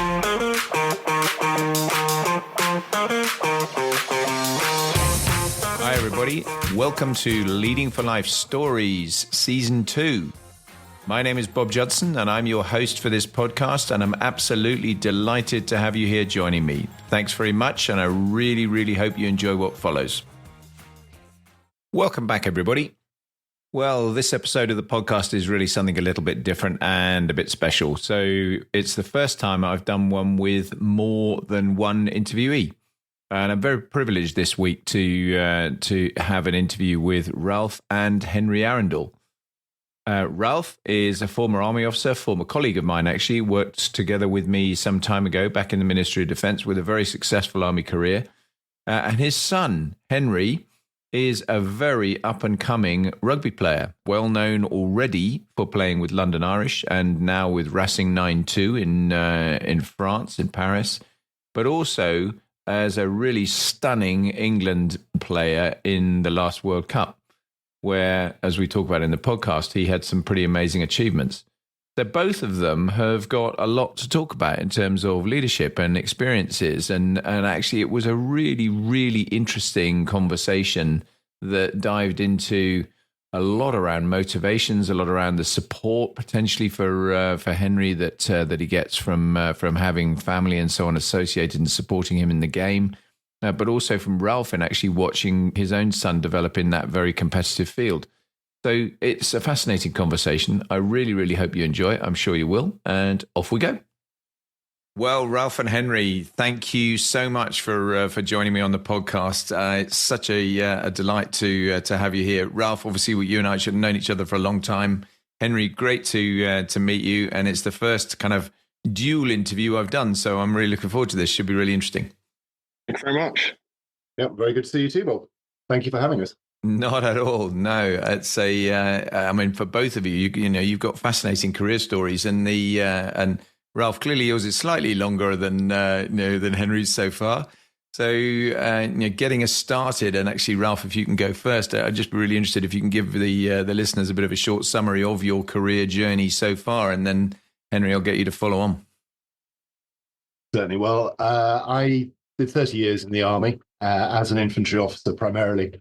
Hi, everybody. Welcome to Leading for Life Stories, Season 2. My name is Bob Judson, and I'm your host for this podcast, and I'm absolutely delighted to have you here joining me. Thanks very much, and I really, really hope you enjoy what follows. Welcome back, everybody. Well, this episode of the podcast is really something a little bit different and a bit special. So it's the first time I've done one with more than one interviewee. And I'm very privileged this week to have an interview with Ralph and Henry Arundell. Ralph is a former Army officer, former colleague of mine actually, worked together with me some time ago back in the Ministry of Defence with a very successful Army career. And his son, Henry, is a very up-and-coming rugby player, well known already for playing with London Irish and now with Racing 9-2 in France, in Paris, but also as a really stunning England player in the last World Cup, where, as we talk about in the podcast, he had some pretty amazing achievements. So both of them have got a lot to talk about in terms of leadership and experiences. And actually, it was a really, really interesting conversation that dived into a lot around motivations, a lot around the support potentially for Henry that he gets from having family and so on associated and supporting him in the game, but also from Ralph and actually watching his own son develop in that very competitive field. So it's a fascinating conversation. I really, really hope you enjoy it. I'm sure you will. And off we go. Well, Ralph and Henry, thank you so much for joining me on the podcast. It's such a delight to have you here. Ralph, obviously, you and I should have known each other for a long time. Henry, great to meet you. And it's the first kind of dual interview I've done. So I'm really looking forward to this. Should be really interesting. Thanks very much. Yeah, very good to see you too, Bob. Thank you for having us. Not at all. No, it's I mean, for both of you, you know, you've got fascinating career stories, and Ralph, clearly yours is slightly longer than Henry's so far. So, getting us started, and actually, Ralph, if you can go first, I'd just be really interested if you can give the listeners a bit of a short summary of your career journey so far, and then Henry, I'll get you to follow on. Certainly. Well, I did 30 years in the Army as an infantry officer, primarily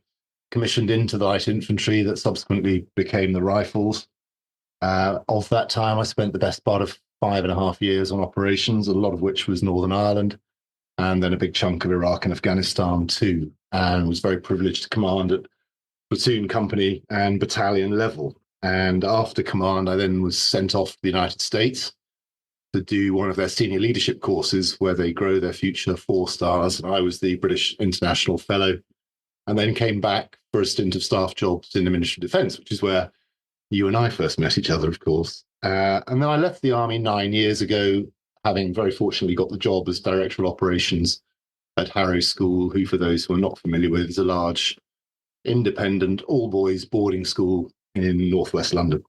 commissioned into the light infantry that subsequently became the Rifles. Of that time, I spent the best part of 5.5 years on operations, a lot of which was Northern Ireland, and then a big chunk of Iraq and Afghanistan too, and was very privileged to command at platoon, company, and battalion level. And after command, I then was sent off to the United States to do one of their senior leadership courses where they grow their future 4 stars. I was the British International Fellow, and then came back for a stint of staff jobs in the Ministry of Defence, which is where you and I first met each other, of course. And then I left the Army 9 years ago, having very fortunately got the job as Director of Operations at Harrow School, who, for those who are not familiar with, is a large, independent, all-boys boarding school in northwest London.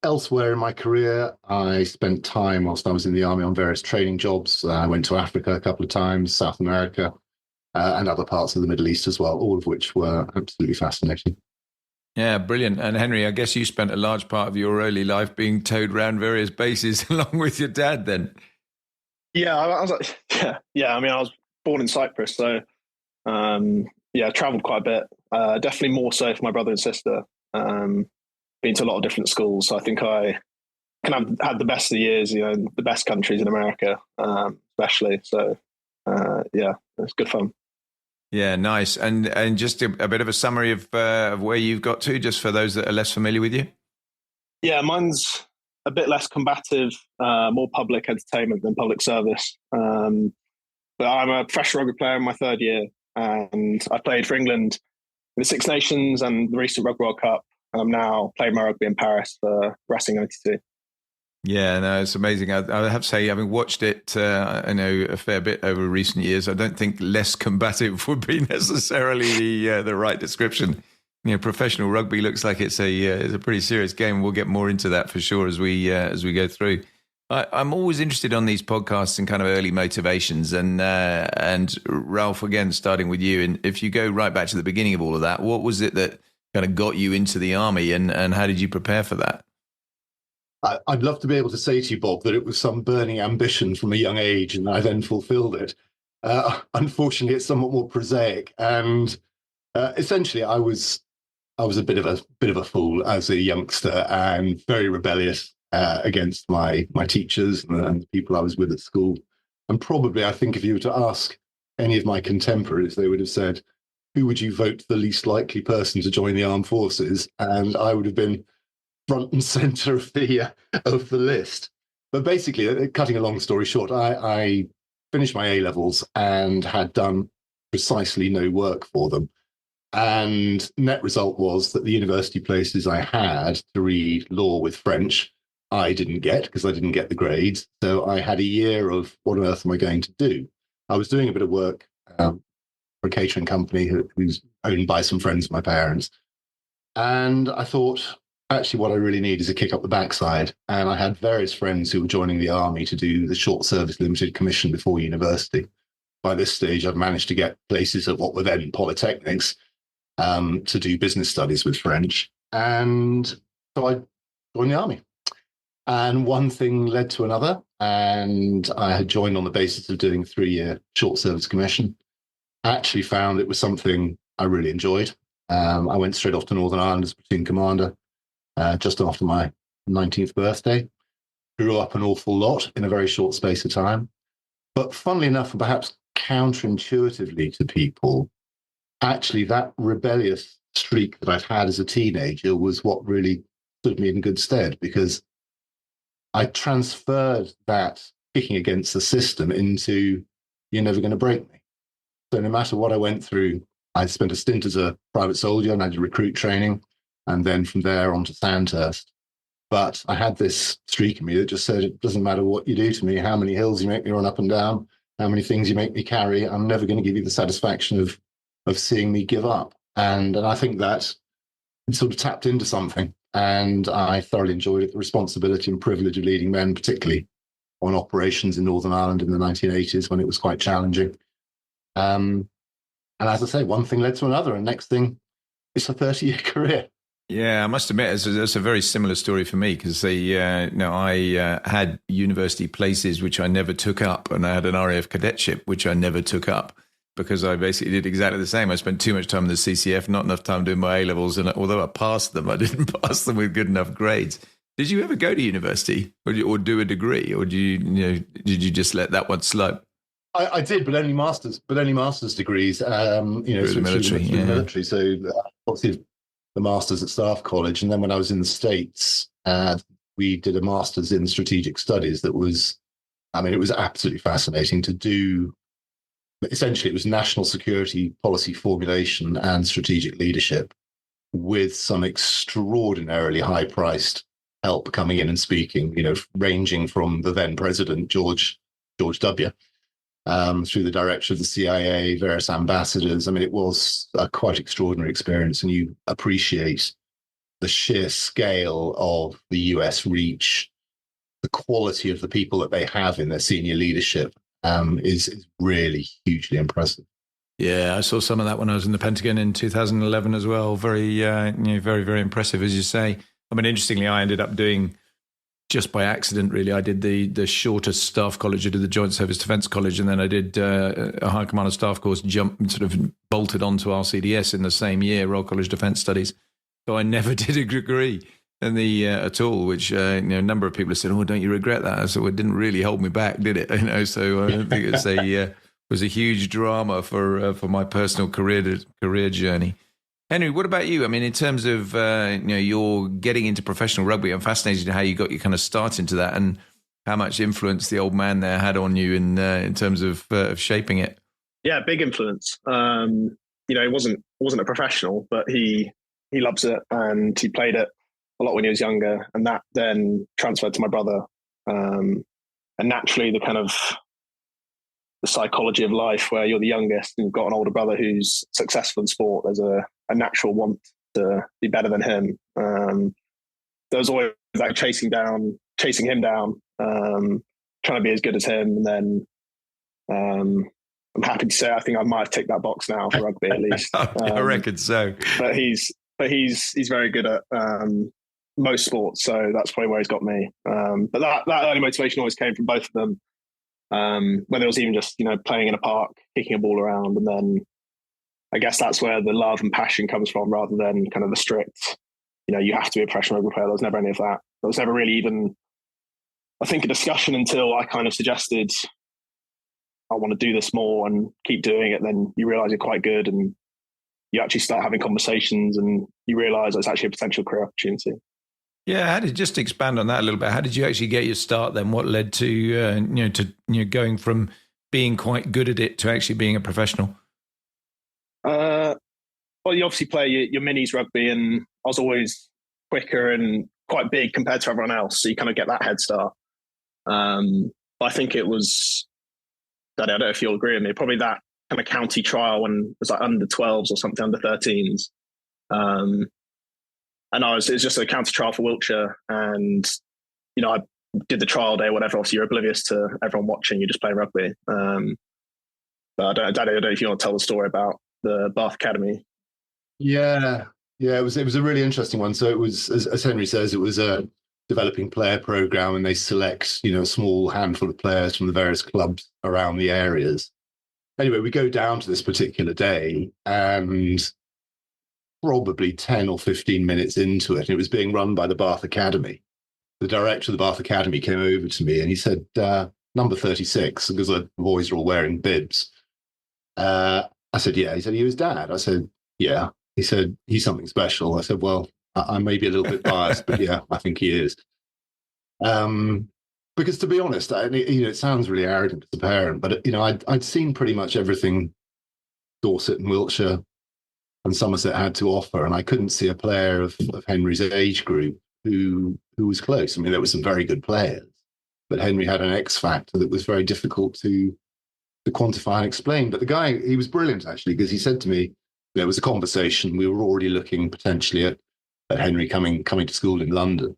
Elsewhere in my career, I spent time whilst I was in the Army on various training jobs. I went to Africa a couple of times, South America, and other parts of the Middle East as well, all of which were absolutely fascinating. Yeah, brilliant. And Henry, I guess you spent a large part of your early life being towed around various bases along with your dad then. Yeah, I was like, yeah. I mean, I was born in Cyprus, so I travelled quite a bit. Definitely more so for my brother and sister. Been to a lot of different schools, so I think I kind of had the best of the years. You know, the best countries in America, especially. So it's good fun. Yeah, nice. And just a bit of a summary of where you've got to, just for those that are less familiar with you. Yeah, mine's a bit less combative, more public entertainment than public service. But I'm a professional rugby player in my 3rd year, and I played for England in the Six Nations and the recent Rugby World Cup, and I'm now playing my rugby in Paris for Racing 92. Yeah, no, it's amazing. I have to say, having watched it, I know a fair bit over recent years, I don't think less combative would be necessarily the right description. You know, professional rugby looks like it's a pretty serious game. We'll get more into that for sure as we go through. I'm always interested on these podcasts and kind of early motivations, and Ralph, again, starting with you, and if you go right back to the beginning of all of that, what was it that kind of got you into the Army, and how did you prepare for that? I'd love to be able to say to you, Bob, that it was some burning ambition from a young age, and I then fulfilled it. Unfortunately, it's somewhat more prosaic, and essentially, I was a bit of a fool as a youngster and very rebellious against my teachers and the people I was with at school. And probably, I think, if you were to ask any of my contemporaries, they would have said, "Who would you vote the least likely person to join the armed forces?" And I would have been front and center of the list. But basically, cutting a long story short, I finished my A levels and had done precisely no work for them. And net result was that the university places I had to read law with French, I didn't get because I didn't get the grades. So I had a year of what on earth am I going to do? I was doing a bit of work for a catering company who's owned by some friends of my parents. And I thought, actually, what I really need is a kick up the backside. And I had various friends who were joining the army to do the short service limited commission before university. By this stage, I'd managed to get places at what were then polytechnics to do business studies with French. And so I joined the army. And one thing led to another. And I had joined on the basis of doing a 3-year short service commission. I actually found it was something I really enjoyed. I went straight off to Northern Ireland as platoon commander just after my 19th birthday. Grew up an awful lot in a very short space of time. But funnily enough, and perhaps counterintuitively to people, actually that rebellious streak that I've had as a teenager was what really stood me in good stead, because I transferred that kicking against the system into "you're never going to break me." So no matter what I went through, I spent a stint as a private soldier and I did recruit training, and then from there on to Sandhurst. But I had this streak in me that just said, it doesn't matter what you do to me, how many hills you make me run up and down, how many things you make me carry, I'm never going to give you the satisfaction of seeing me give up. And I think that sort of tapped into something. And I thoroughly enjoyed it, the responsibility and privilege of leading men, particularly on operations in Northern Ireland in the 1980s when it was quite challenging. And as I say, one thing led to another, and next thing, it's a 30-year career. Yeah, I must admit, it's a very similar story for me, because I had university places which I never took up, and I had an RAF cadetship which I never took up, because I basically did exactly the same. I spent too much time in the CCF, not enough time doing my A-levels, and although I passed them, I didn't pass them with good enough grades. Did you ever go to university or do a degree, or did you just let that one slide? I did, but only masters degrees. Through the military. So obviously the masters at Staff College, and then when I was in the States, we did a master's in strategic studies. That was, it was absolutely fascinating to do. Essentially, it was national security policy formulation and strategic leadership, with some extraordinarily high-priced help coming in and speaking. Ranging from the then president George W. Through the director of the CIA, various ambassadors. It was a quite extraordinary experience, and you appreciate the sheer scale of the US reach, the quality of the people that they have in their senior leadership is really hugely impressive. Yeah, I saw some of that when I was in the Pentagon in 2011 as well. Very, very, very impressive, as you say. Interestingly, I ended up doing, just by accident, really, I did the shortest staff college. I did the Joint Service Defence College, and then I did a High Commander Staff course, bolted onto RCDS in the same year, Royal College Defence Studies. So I never did a degree at all, which a number of people have said, "Oh, don't you regret that?" So it didn't really hold me back, did it? So I think it was a huge drama for my personal career journey. Henry, what about you? In terms of you're getting into professional rugby, I'm fascinated how you got your kind of start into that, and how much influence the old man there had on you in terms of shaping it. Yeah, big influence. He wasn't a professional, but he loves it, and he played it a lot when he was younger, and that then transferred to my brother. And naturally, the kind of the psychology of life, where you're the youngest and you've got an older brother who's successful in sport, there's a natural want to be better than him. There was always like chasing him down, trying to be as good as him. And then I'm happy to say I think I might have ticked that box now for rugby at least. I reckon so. But he's very good at most sports. So that's probably where he's got me. But that early motivation always came from both of them. Whether it was even just, playing in a park, kicking a ball around. And then I guess that's where the love and passion comes from, rather than kind of the strict, you have to be a professional rugby player. There was never any of that. There was never really even, I think, a discussion until I kind of suggested, I want to do this more and keep doing it. Then you realize you're quite good, and you actually start having conversations, and you realize it's actually a potential career opportunity. Yeah, how did, just expand on that a little bit? How did you actually get your start then? What led to going from being quite good at it to actually being a professional? Well, you obviously play your minis rugby, and I was always quicker and quite big compared to everyone else, so you kind of get that head start. I think it was, I don't know if you'll agree with me, probably that kind of county trial when it was like under 12s or something, under 13s. And it was just a county trial for Wiltshire, and I did the trial day, whatever. Obviously, you're oblivious to everyone watching. You're just playing rugby. But I don't know if you want to tell the story about the Bath Academy. Yeah. It was a really interesting one. So it was, as Henry says, it was a developing player program, and they select a small handful of players from the various clubs around the areas. Anyway, we go down to this particular day, and probably 10 or 15 minutes into it, and it was being run by the Bath Academy. The director of the Bath Academy came over to me, and he said, number 36, because the boys are all wearing bibs. I said, yeah. He said, he was dad. I said, yeah. He said, he's something special. I said, well, I may be a little bit biased, but yeah, I think he is. Because to be honest, it sounds really arrogant as a parent, but I'd seen pretty much everything Dorset and Wiltshire and Somerset had to offer, and I couldn't see a player of Henry's age group who was close. I mean, there were some very good players, but Henry had an X factor that was very difficult to quantify and explain. But the guy, he was brilliant actually, because he said to me, there was a conversation. We were already looking potentially at Henry coming to school in London.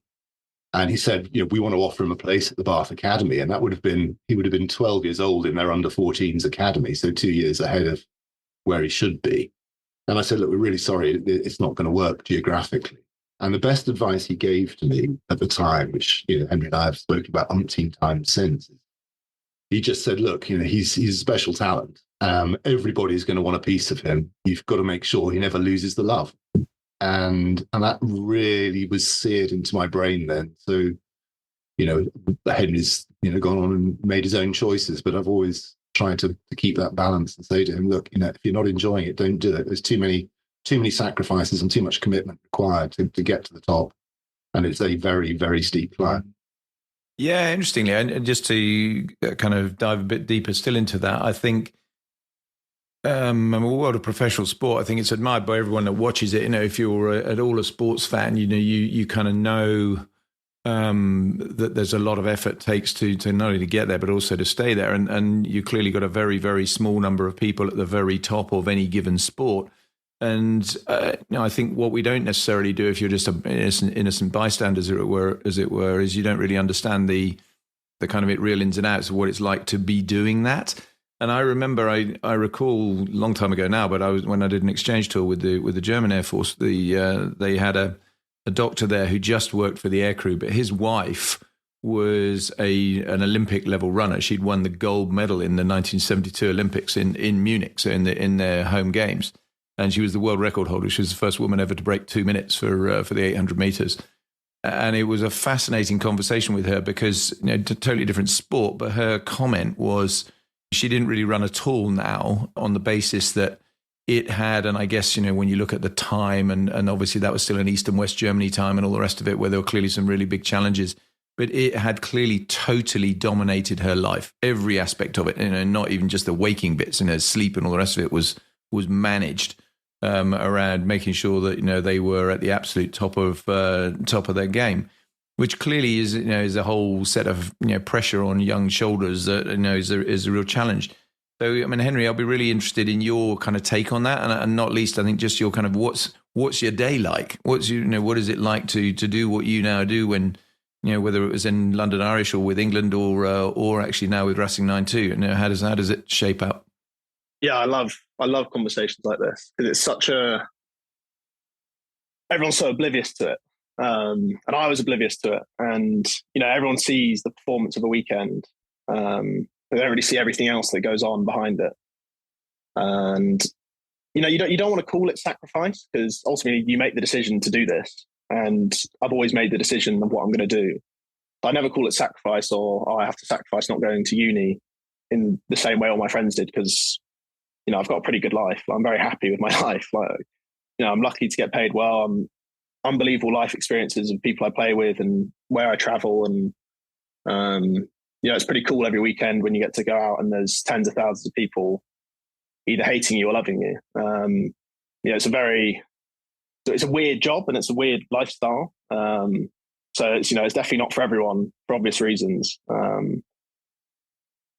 And he said, we want to offer him a place at the Bath Academy. And he would have been 12 years old in their under 14s academy. So 2 years ahead of where he should be. And I said, look, we're really sorry. It's not going to work geographically. And the best advice he gave to me at the time, which Henry and I have spoken about umpteen times since, he just said, look, he's a special talent. Everybody's going to want a piece of him. You've got to make sure he never loses the love. And that really was seared into my brain then. So, Henry's, gone on and made his own choices, but I've always tried to keep that balance and say to him, look, if you're not enjoying it, don't do it. There's too many sacrifices and too much commitment required to get to the top. And it's a very, very steep climb. Yeah, interestingly, and just to kind of dive a bit deeper still into that, I think in the world of professional sport, I think it's admired by everyone that watches it. If you're at all a sports fan, you kind of know that there's a lot of effort takes to not only to get there, but also to stay there. And you clearly got a very, very small number of people at the very top of any given sport. And I think what we don't necessarily do, if you're just an innocent bystander, as it were, is you don't really understand the kind of real ins and outs of what it's like to be doing that. And I remember, I recall a long time ago now, but when I did an exchange tour with the German Air Force, they had a doctor there who just worked for the aircrew, but his wife was an Olympic level runner. She'd won the gold medal in the 1972 Olympics in Munich, so in their home games. And she was the world record holder. She was the first woman ever to break 2 minutes for the 800 meters. And it was a fascinating conversation with her because, totally different sport. But her comment was she didn't really run at all now on the basis that it had, and I guess, when you look at the time, and obviously that was still in East and West Germany time and all the rest of it, where there were clearly some really big challenges. But it had clearly totally dominated her life, every aspect of it, not even just the waking bits, sleep and all the rest of it was managed around making sure that they were at the absolute top of their game, which clearly is a whole set of pressure on young shoulders that is a real challenge. So I mean, Henry, I'll be really interested in your kind of take on that, and not least, I think just your kind of what's your day like? What is it like to do what you now do when whether it was in London Irish or with England or actually now with Racing 92? How does it shape up? Yeah, I love conversations like this because it's everyone's so oblivious to it. And I was oblivious to it. And, everyone sees the performance of a weekend. They don't really see everything else that goes on behind it. And, you don't want to call it sacrifice, because ultimately you make the decision to do this. And I've always made the decision of what I'm going to do. I never call it sacrifice, or I have to sacrifice not going to uni in the same way all my friends did, because, I've got a pretty good life. I'm very happy with my life. I'm lucky to get paid well. I'm unbelievable life experiences of people I play with and where I travel. And, it's pretty cool every weekend when you get to go out and there's tens of thousands of people either hating you or loving you. It's a weird job and it's a weird lifestyle. So it's definitely not for everyone for obvious reasons. But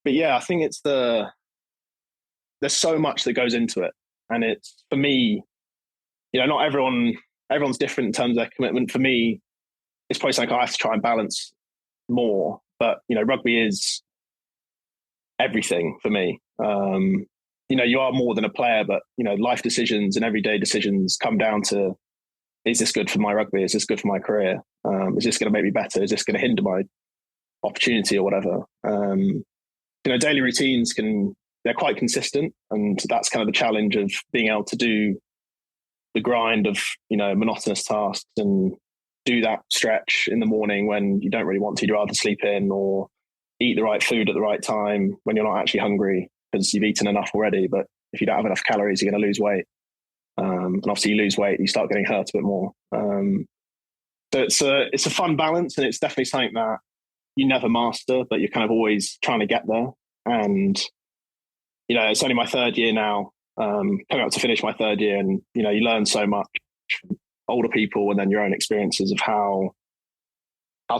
yeah, I think there's so much that goes into it. And it's, for me, not everyone's different in terms of their commitment. For me, it's probably something I have to try and balance more. But, rugby is everything for me. You are more than a player, but, life decisions and everyday decisions come down to, is this good for my rugby? Is this good for my career? Is this going to make me better? Is this going to hinder my opportunity or whatever? Daily routines they're quite consistent, and that's kind of the challenge of being able to do the grind of, monotonous tasks and do that stretch in the morning when you don't really want to. You'd rather sleep in or eat the right food at the right time when you're not actually hungry because you've eaten enough already. But if you don't have enough calories, you're going to lose weight. And obviously you lose weight, you start getting hurt a bit more. So it's a fun balance, and it's definitely something that you never master, but you're kind of always trying to get there. And, it's only my third year now, coming up to finish my third year. And, you learn so much from older people and then your own experiences of how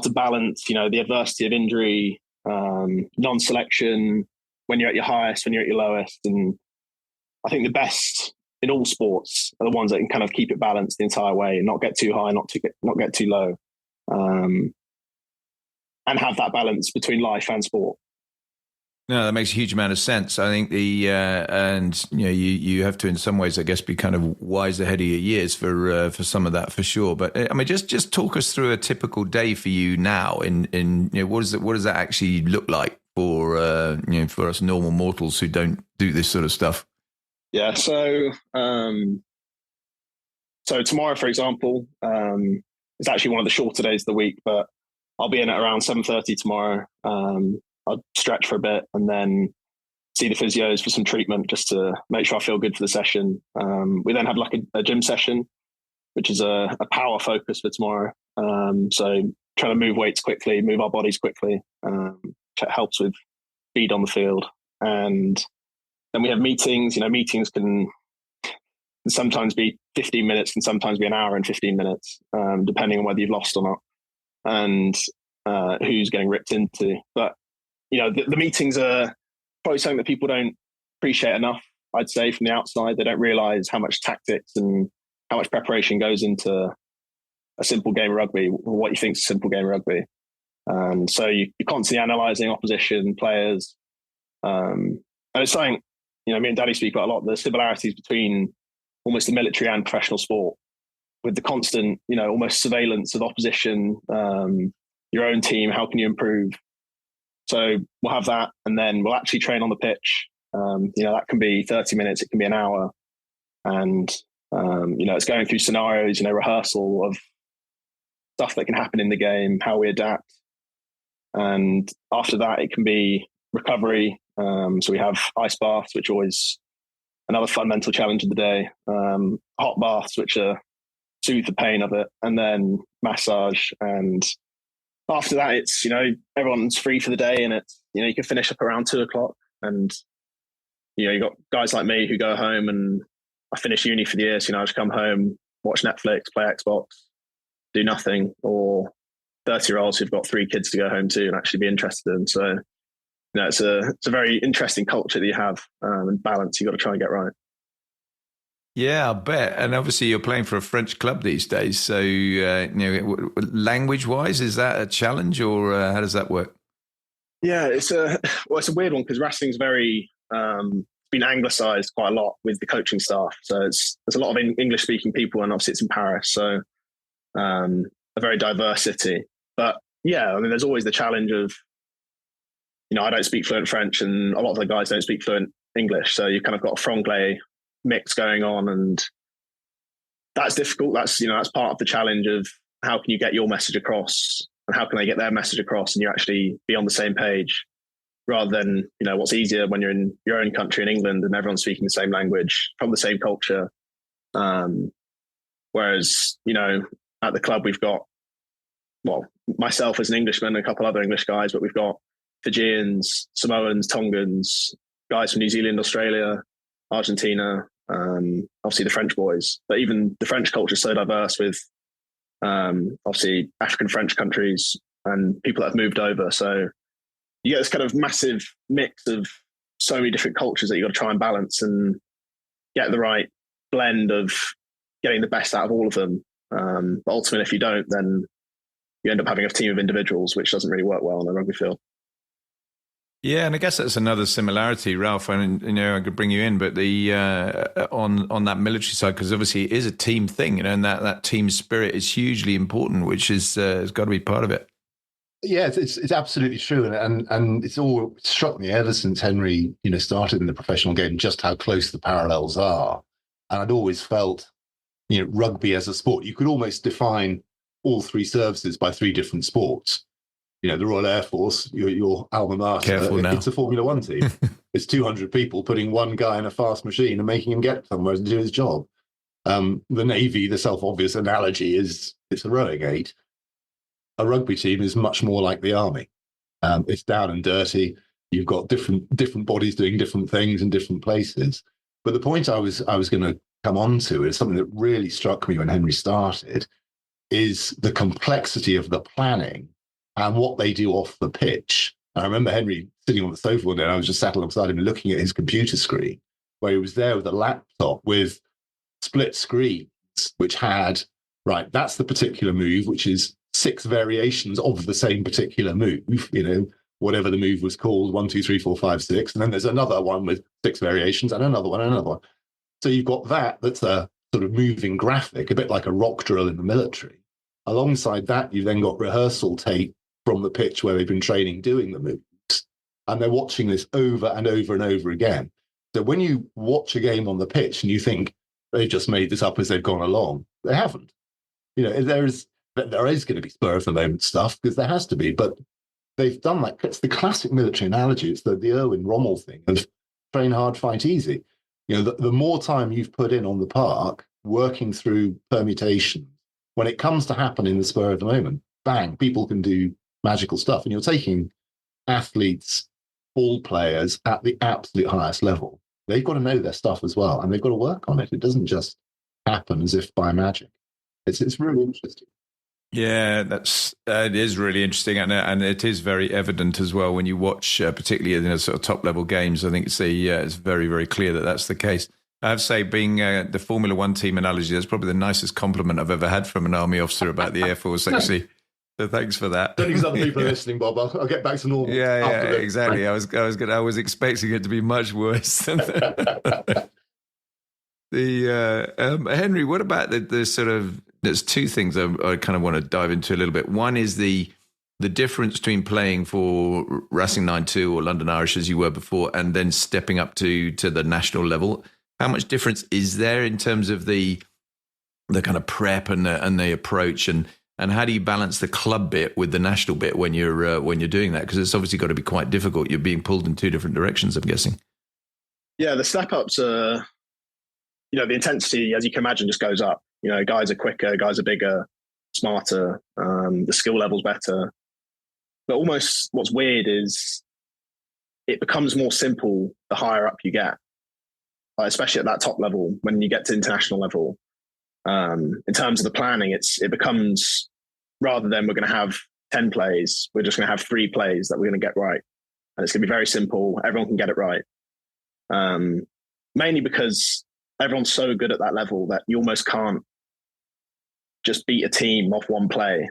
to balance, the adversity of injury, non-selection, when you're at your highest, when you're at your lowest. And I think the best in all sports are the ones that can kind of keep it balanced the entire way, not get too high, not get too low, and have that balance between life and sport. No, that makes a huge amount of sense. I think you have to, in some ways, I guess, be kind of wise ahead of your years for some of that, for sure. But I mean, just talk us through a typical day for you now. What does that actually look like for us normal mortals who don't do this sort of stuff? Yeah. So tomorrow, for example, is actually one of the shorter days of the week, but I'll be in at around 7:30 tomorrow. I'll stretch for a bit and then see the physios for some treatment just to make sure I feel good for the session. We then have like a gym session, which is a power focus for tomorrow. So trying to move weights quickly, move our bodies quickly, which helps with speed on the field. And then we have meetings. Meetings can sometimes be 15 minutes, can sometimes be an hour and 15 minutes, depending on whether you've lost or not and who's getting ripped into. But the meetings are probably something that people don't appreciate enough, I'd say, from the outside. They don't realize how much tactics and how much preparation goes into a simple game of rugby, or what you think is a simple game of rugby. And so you're constantly analysing opposition, players. And it's something, me and Daddy speak about a lot, the similarities between almost the military and professional sport, with the constant, almost surveillance of opposition, your own team, how can you improve? So we'll have that, and then we'll actually train on the pitch. That can be 30 minutes, it can be an hour. And, it's going through scenarios, rehearsal of stuff that can happen in the game, how we adapt. And after that, it can be recovery. So we have ice baths, which are always another fun mental challenge of the day. Hot baths, which are soothe the pain of it, and then massage. And after that, it's, everyone's free for the day, and it's, you can finish up around 2:00. And, you got guys like me who go home, and I finish uni for the year. So, I just come home, watch Netflix, play Xbox, do nothing, or 30-year-olds who've got 3 kids to go home to and actually be interested in. So, it's a very interesting culture that you have, and balance you've got to try and get right. Yeah, I bet. And obviously you're playing for a French club these days. So, language-wise, is that a challenge, or how does that work? Yeah, it's a weird one, because wrestling's very been anglicised quite a lot with the coaching staff. So there's a lot of English-speaking people, and obviously it's in Paris. So a very diverse city. But yeah, I mean, there's always the challenge of, I don't speak fluent French, and a lot of the guys don't speak fluent English. So you've kind of got a franglais mix going on, and that's difficult. That's part of the challenge of how can you get your message across, and how can they get their message across, and you actually be on the same page, rather than, what's easier when you're in your own country in England and everyone's speaking the same language from the same culture. Whereas, at the club, we've got, myself as an Englishman and a couple other English guys, but we've got Fijians, Samoans, Tongans, guys from New Zealand, Australia, Argentina, obviously the French boys. But even the French culture is so diverse with obviously African French countries and people that have moved over. So you get this kind of massive mix of so many different cultures that you've got to try and balance and get the right blend of getting the best out of all of them. But ultimately, if you don't, then you end up having a team of individuals, which doesn't really work well on a rugby field. Yeah, and I guess that's another similarity, Ralph. And I could bring you in, but the on that military side, because obviously it is a team thing, and that team spirit is hugely important, which is has got to be part of it. Yeah, it's absolutely true, and it's all struck me ever since Henry started in the professional game just how close the parallels are. And I'd always felt rugby as a sport, you could almost define all three services by three different sports. The Royal Air Force, your alma mater, Careful now. It's a Formula One team. It's 200 people putting one guy in a fast machine and making him get somewhere to do his job. The Navy, the self-obvious analogy is it's a rowing eight. A rugby team is much more like the Army. It's down and dirty. You've got different bodies doing different things in different places. But the point I was going to come on to is something that really struck me when Henry started, is the complexity of the planning and what they do off the pitch. I remember Henry sitting on the sofa one day, and I was just sat alongside him looking at his computer screen, where he was there with a laptop with split screens, which had, right, that's the particular move, which is 6 variations of the same particular move, whatever the move was called, 1, 2, 3, 4, 5, 6. And then there's another one with 6 variations and another one. So you've got that's a sort of moving graphic, a bit like a rock drill in the military. Alongside that, you've then got rehearsal tape from the pitch where they've been training doing the moves. And they're watching this over and over and over again. So when you watch a game on the pitch and you think they've just made this up as they've gone along, they haven't. There is going to be spur of the moment stuff, because there has to be, but they've done that. It's the classic military analogy. It's the Erwin Rommel thing of train hard, fight easy. The more time you've put in on the park, working through permutations, when it comes to happen in the spur of the moment, bang, people can do magical stuff. And you're taking athletes, ball players at the absolute highest level. They've got to know their stuff as well, and they've got to work on it. It doesn't just happen as if by magic. It's really interesting. Yeah, it is really interesting, and it is very evident as well when you watch, particularly in sort of top level games. I think it's very, very clear that that's the case. I have to say, being the Formula One team analogy, that's probably the nicest compliment I've ever had from an Army officer about the Air Force, actually. So thanks for that. Don't think other people are listening, Bob. I'll get back to normal. Yeah, exactly. I was expecting it to be much worse than that. Henry, what about the sort of? There's two things I kind of want to dive into a little bit. One is the difference between playing for Racing 9-2 or London Irish as you were before, and then stepping up to the national level. How much difference is there in terms of the kind of prep and the approach, and how do you balance the club bit with the national bit when you're doing that? Because it's obviously got to be quite difficult. You're being pulled in two different directions, I'm guessing. Yeah, the step ups are, the intensity, as you can imagine, just goes up. Guys are quicker, guys are bigger, smarter, the skill level's better. But almost what's weird is it becomes more simple the higher up you get, especially at that top level. When you get to international level, in terms of the planning, it becomes, rather than we're going to have 10 plays, we're just going to have 3 plays that we're going to get right. And it's going to be very simple. Everyone can get it right. Mainly because everyone's so good at that level that you almost can't just beat a team off one play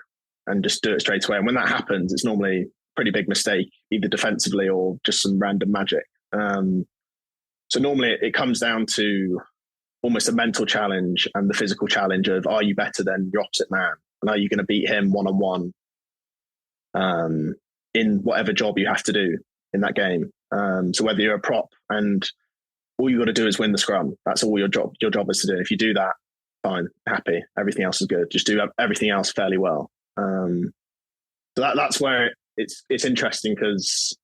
and just do it straight away. And when that happens, it's normally a pretty big mistake, either defensively or just some random magic. So normally it comes down to almost a mental challenge and the physical challenge of, are you better than your opposite man? and are you going to beat him one-on-one in whatever job you have to do in that game. So whether you're a prop and all you got to do is win the scrum, that's all your job is to do. If you do that, fine, happy, everything else is good. Just do everything else fairly well. So that's where it's interesting, because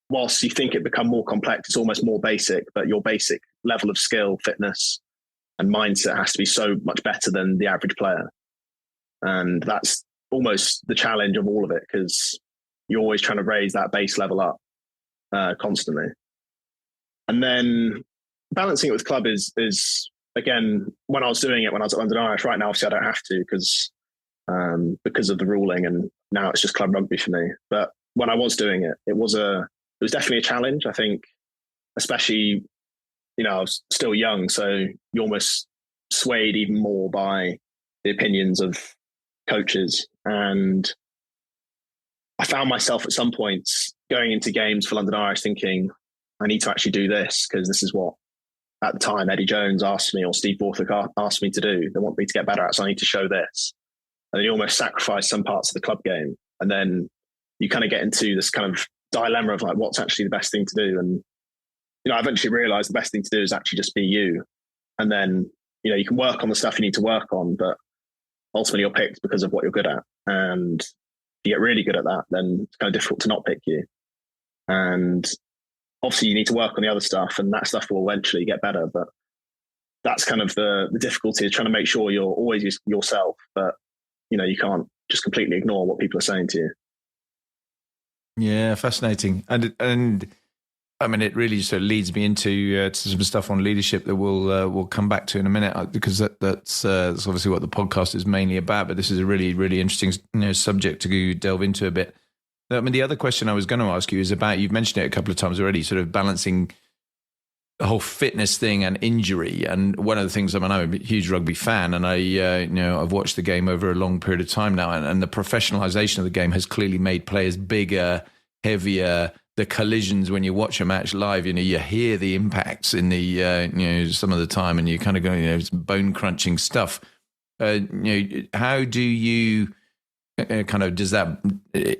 whilst you think it become more complex, it's almost more basic, but your basic level of skill, fitness and mindset has to be so much better than the average player. And that's almost the challenge of all of it, because you're always trying to raise that base level up constantly. And then balancing it with club is again, when I was doing it, when I was at London Irish, right now, obviously I don't have to because of the ruling, and now it's just club rugby for me. But when I was doing it, it was definitely a challenge. I think, especially, I was still young, so you're almost swayed even more by the opinions of coaches. And I found myself at some points going into games for London Irish thinking, I need to actually do this, because this is what, at the time, Eddie Jones asked me, or Steve Borthwick asked me to do. They want me to get better at, so I need to show this. And then you almost sacrifice some parts of the club game. And then you kind of get into this kind of dilemma of like, what's actually the best thing to do? And, I eventually realized the best thing to do is actually just be you. And then, you can work on the stuff you need to work on, but ultimately you're picked because of what you're good at. And if you get really good at that, then it's kind of difficult to not pick you. And obviously you need to work on the other stuff, and that stuff will eventually get better. But that's kind of the difficulty, is trying to make sure you're always yourself, but you can't just completely ignore what people are saying to you. Yeah, fascinating. And I mean, it really sort of leads me into to some stuff on leadership that we'll come back to in a minute, because that's obviously what the podcast is mainly about. But this is a really, really interesting subject to delve into a bit. I mean, the other question I was going to ask you is about, you've mentioned it a couple of times already, sort of balancing the whole fitness thing and injury. And one of the things, I'm a huge rugby fan, and I've watched the game over a long period of time now, and the professionalization of the game has clearly made players bigger, heavier. The collisions, when you watch a match live, you hear the impacts in the some of the time, and you kind of go, it's bone crunching stuff. How do you does that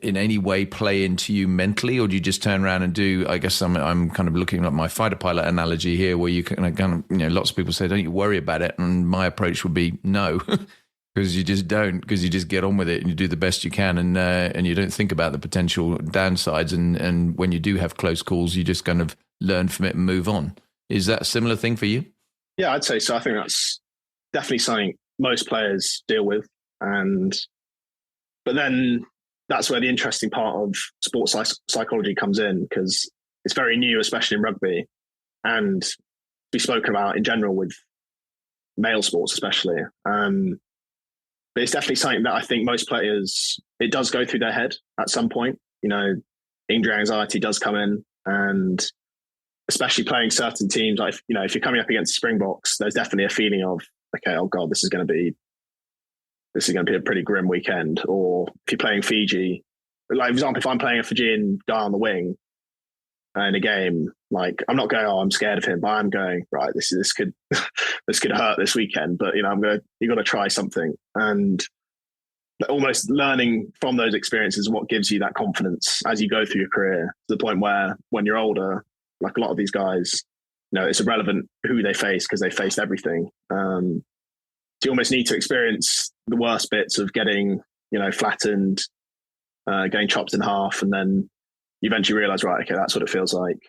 in any way play into you mentally, or do you just turn around and do? I guess I'm kind of looking at my fighter pilot analogy here, where you kind of lots of people say, don't you worry about it, and my approach would be no. Because you just don't, because you just get on with it and you do the best you can, and you don't think about the potential downsides. And when you do have close calls, you just kind of learn from it and move on. Is that a similar thing for you? Yeah, I'd say so. I think that's definitely something most players deal with. But then that's where the interesting part of sports psychology comes in, because it's very new, especially in rugby, and we've spoken about in general with male sports especially. But it's definitely something that I think most players, it does go through their head at some point. Injury anxiety does come in, and especially playing certain teams, like, if you're coming up against the Springboks, there's definitely a feeling of, okay, oh God, this is going to be a pretty grim weekend. Or if you're playing Fiji, like, for example, if I'm playing a Fijian guy on the wing in a game, like, I'm not going, oh, I'm scared of him, but I'm going, right, this could hurt this weekend, but you got to try something. And almost learning from those experiences, what gives you that confidence as you go through your career, to the point where when you're older, like a lot of these guys, it's irrelevant who they face, because they faced everything. So you almost need to experience the worst bits of getting, flattened, getting chopped in half, and then you eventually realize, right, okay, that's what it feels like.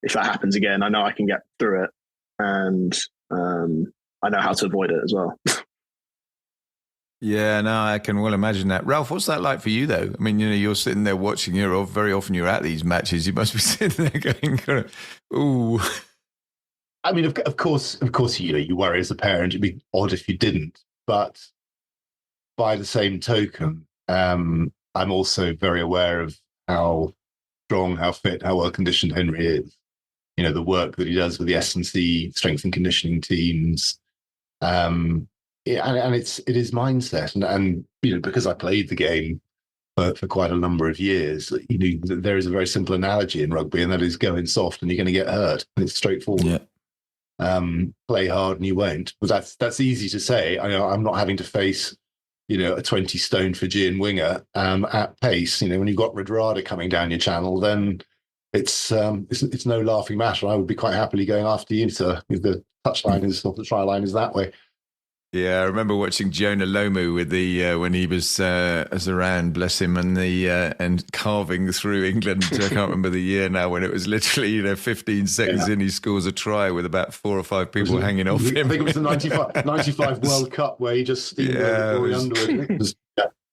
If that happens again, I know I can get through it, and I know how to avoid it as well. Yeah, no, I can well imagine that. Ralph, what's that like for you, though? I mean, you're sitting there watching. Very often you're at these matches. You must be sitting there going, "Ooh." I mean, of course, you worry as a parent. It'd be odd if you didn't. But by the same token, I'm also very aware of how strong, how fit, how well conditioned Henry is. The work that he does with the S&C strength and conditioning teams. And it is mindset. And because I played the game for quite a number of years, there is a very simple analogy in rugby, and that is go in soft and you're going to get hurt. It's straightforward. Yeah. Play hard and you won't. But that's easy to say. I'm not having to face a 20 stone Fijian winger at pace. When you've got Redrada coming down your channel, then it's no laughing matter. I would be quite happily going after you. So if the touchline is, or the try line is that way. Yeah, I remember watching Jonah Lomu with the when he was as around, bless him, and carving through England. I can't remember the year now, when it was literally 15 seconds in, he scores a try with about 4 or 5 people hanging off him. I think it was the 95 World Cup where he just steamrolled Rory Underwood.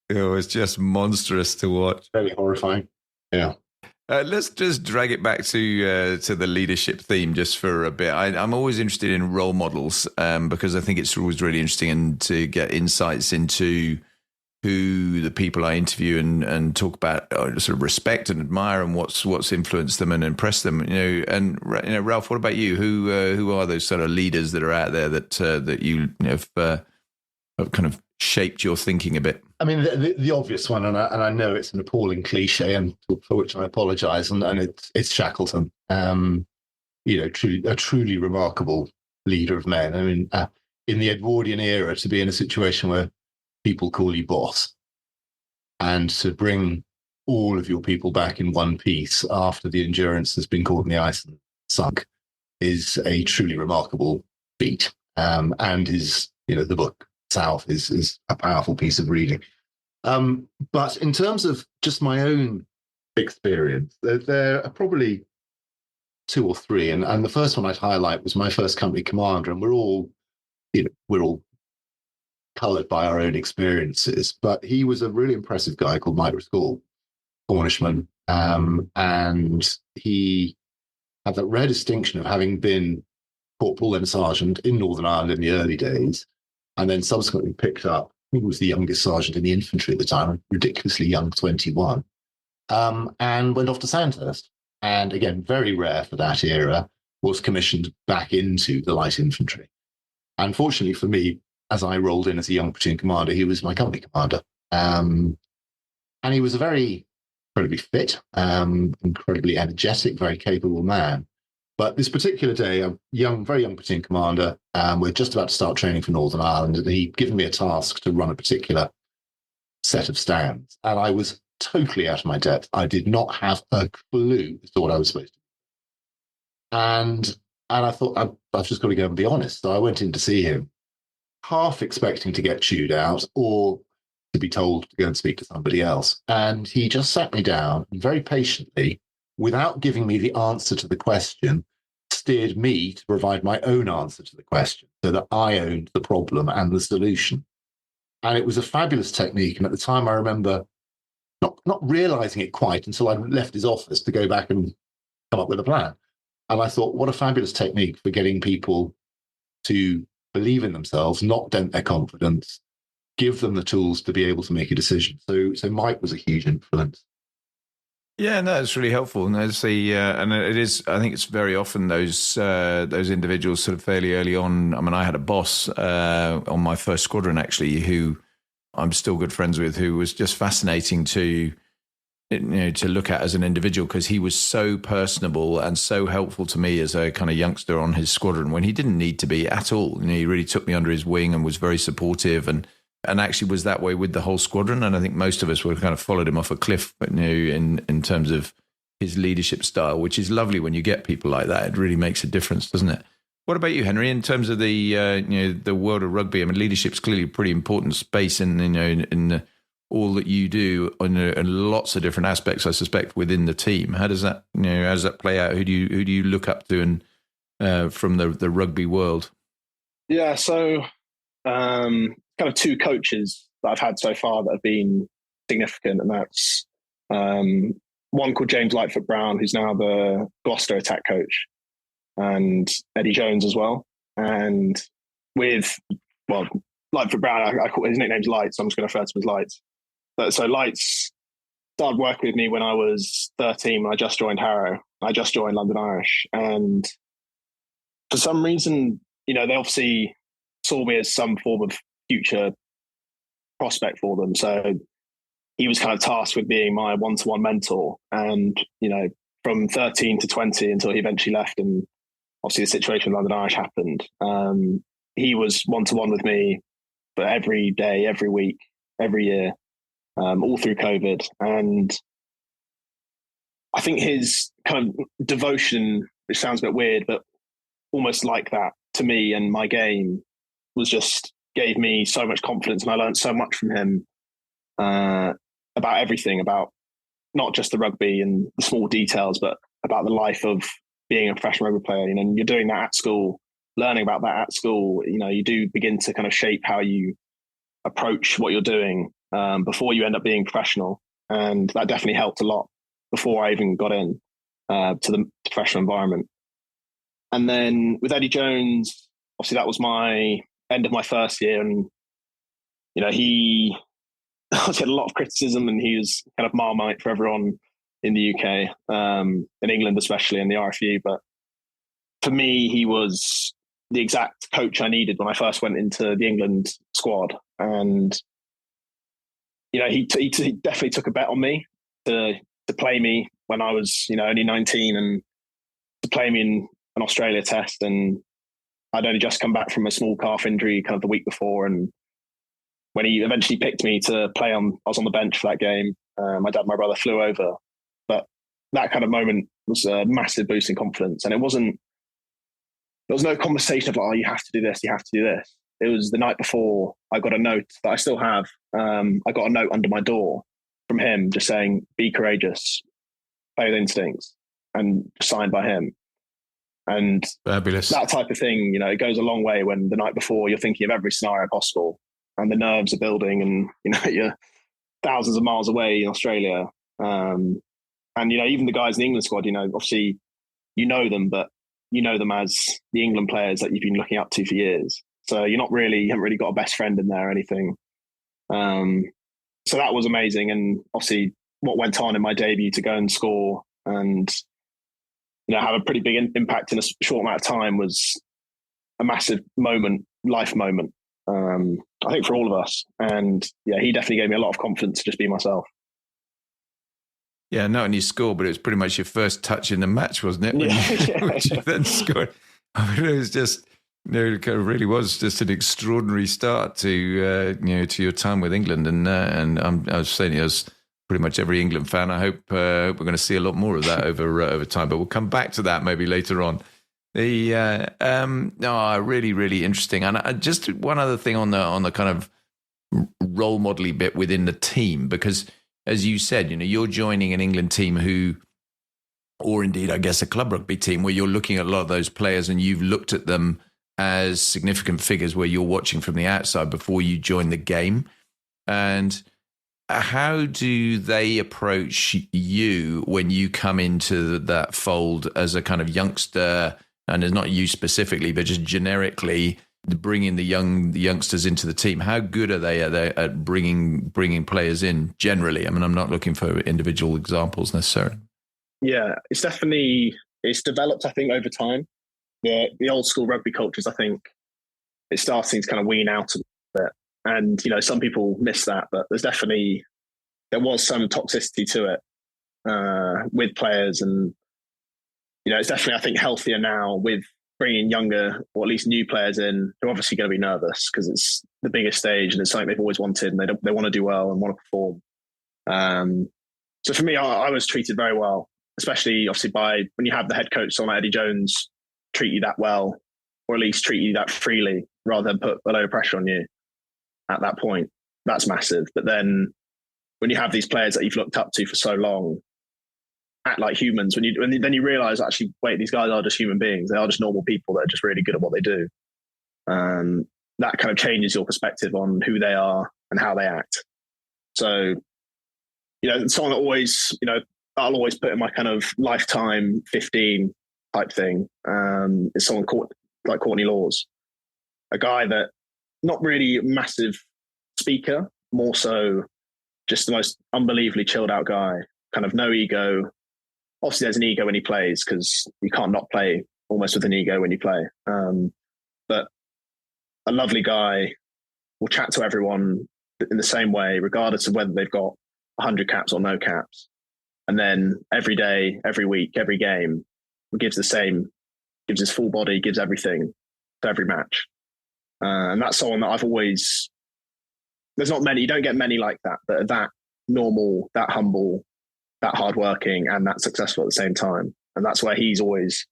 It was just monstrous to watch. Very horrifying. Yeah. Let's just drag it back to the leadership theme just for a bit. I'm always interested in role models because I think it's always really interesting to get insights into who the people I interview and talk about sort of respect and admire, and what's influenced them and impressed them. Ralph, what about you? Who are those sort of leaders that are out there that you have kind of shaped your thinking a bit? I mean, the obvious one, and I know it's an appalling cliche, and for which I apologise, and it's Shackleton. A truly remarkable leader of men. I mean, in the Edwardian era, to be in a situation where people call you boss, and to bring all of your people back in one piece after the Endurance has been caught in the ice and sunk, is a truly remarkable feat. And the book itself is a powerful piece of reading. But in terms of just my own experience, there are probably 2 or 3, and the first one I'd highlight was my first company commander, and we're all coloured by our own experiences. But he was a really impressive guy called Mike Rascal, Cornishman, and he had that rare distinction of having been corporal and sergeant in Northern Ireland in the early days, and then subsequently picked up. I think he was the youngest sergeant in the infantry at the time, ridiculously young, 21, and went off to Sandhurst. And again, very rare for that era, was commissioned back into the light infantry. Unfortunately for me, as I rolled in as a young platoon commander, he was my company commander. And he was a very incredibly fit, incredibly energetic, very capable man. But this particular day, a very young platoon commander, we're just about to start training for Northern Ireland, and he'd given me a task to run a particular set of stands. And I was totally out of my depth. I did not have a clue as to what I was supposed to do. And I thought, I've just got to go and be honest. So I went in to see him, half expecting to get chewed out or to be told to go and speak to somebody else. And he just sat me down and very patiently, without giving me the answer to the question, steered me to provide my own answer to the question, so that I owned the problem and the solution. And it was a fabulous technique. And at the time, I remember not realizing it quite until I left his office to go back and come up with a plan. And I thought, what a fabulous technique for getting people to believe in themselves, not dent their confidence, give them the tools to be able to make a decision. So Mike was a huge influence. Yeah, no, it's really helpful, and and it is. I think it's very often those individuals sort of fairly early on. I mean, I had a boss on my first squadron actually, who I'm still good friends with, who was just fascinating to look at as an individual, because he was so personable and so helpful to me as a kind of youngster on his squadron when he didn't need to be at all. He really took me under his wing and was very supportive, and actually was that way with the whole squadron. And I think most of us would have kind of followed him off a cliff, in terms of his leadership style, which is lovely when you get people like that. It really makes a difference, doesn't it? What about you, Henry? In terms of the world of rugby, I mean, leadership's clearly a pretty important space in all that you do in lots of different aspects, I suspect, within the team. How does that play out? Who do you look up to and from the rugby world? Yeah, so kind of 2 coaches that I've had so far that have been significant, and that's one called James Lightfoot Brown, who's now the Gloucester attack coach, and Eddie Jones as well. And Lightfoot Brown, I call his nickname's Lights, so I'm just going to refer to him as Lights. So Lights started working with me when I was 13, when I just joined Harrow. I just joined London Irish, and for some reason, they obviously saw me as some form of future prospect for them. So he was kind of tasked with being my one-to-one mentor. And, from 13 to 20 until he eventually left, and obviously the situation with London Irish happened, he was one-to-one with me for every day, every week. every year, all through COVID. And I think his kind of devotion, which sounds a bit weird, but almost like that to me and my game, was just gave me so much confidence. And I learned so much from him about everything, about not just the rugby and the small details, but about the life of being a professional rugby player. You know, and you're doing that at school, learning about that at school. You know, you do begin to kind of shape how you approach what you're doing before you end up being professional. And that definitely helped a lot before I even got in to the professional environment. And then with Eddie Jones, obviously that was my end of my first year. And, you know, he had a lot of criticism, and he was kind of Marmite for everyone in the UK, in England especially, in the RFU. But for me, he was the exact coach I needed when I first went into the England squad. And, you know, he definitely took a bet on me to play me when I was, you know, only 19, and to play me in an Australia test. And I'd only just come back from a small calf injury kind of the week before. And when he eventually picked me to play on, I was on the bench for that game. My dad and my brother flew over. But that kind of moment was a massive boost in confidence. And there was no conversation of like, oh, you have to do this, you have to do this. It was the night before I got a note that I still have. I got a note under my door from him just saying, be courageous, play with instincts, and signed by him. And fabulous. That type of thing, you know, it goes a long way when the night before you're thinking of every scenario possible and the nerves are building, and, you know, you're thousands of miles away in Australia. And, you know, even the guys in the England squad, you know, obviously you know them, but you know them as the England players that you've been looking up to for years. So you haven't really got a best friend in there or anything. So that was amazing. And obviously what went on in my debut to go and score and, you know, have a pretty big impact in a short amount of time was a massive moment, life moment, I think, for all of us. And yeah, he definitely gave me a lot of confidence to just be myself. Yeah, not only score, but it was pretty much your first touch in the match, wasn't it? Which you then scored. I mean, it was just, you know, it really was just an extraordinary start to, you know, to your time with England. And I was saying, as pretty much every England fan, I hope we're going to see a lot more of that over time. But we'll come back to that maybe later on. Really, really interesting. And just one other thing on the kind of role model-y bit within the team, because as you said, you know, you're joining an England team who, or indeed, I guess, a club rugby team where you're looking at a lot of those players and you've looked at them as significant figures where you're watching from the outside before you join the game. And how do they approach you when you come into that fold as a kind of youngster? And it's not you specifically, but just generically bringing the youngsters into the team. How good are they at bringing players in generally? I mean, I'm not looking for individual examples necessarily. Yeah, it's developed, I think, over time. The old school rugby cultures, I think, it's starting to kind of wean out a bit. And, you know, some people miss that, but there was some toxicity to it with players. And, you know, it's definitely, I think, healthier now with bringing younger, or at least new players in who are obviously going to be nervous because it's the biggest stage and it's something they've always wanted, and they want to do well and want to perform. So for me, I was treated very well, especially obviously by when you have the head coach, someone like Eddie Jones, treat you that well, or at least treat you that freely rather than put a load of pressure on you at that point. That's massive. But then when you have these players that you've looked up to for so long act like humans, then you realize, actually, wait, these guys are just human beings. They are just normal people that are just really good at what they do. That kind of changes your perspective on who they are and how they act. So, you know, someone that always, you know, I'll always put in my kind of lifetime 15 type thing is someone like Courtney Laws, a guy that not really a massive speaker, more so just the most unbelievably chilled out guy, kind of no ego. Obviously, there's an ego when he plays because you can't not play almost with an ego when you play. But a lovely guy, will chat to everyone in the same way, regardless of whether they've got 100 caps or no caps. And then every day, every week, every game, gives his full body, gives everything to every match. And that's someone that I've always there's not many. You don't get many like that are that normal, that humble, that hardworking, and that successful at the same time. And that's where he's always,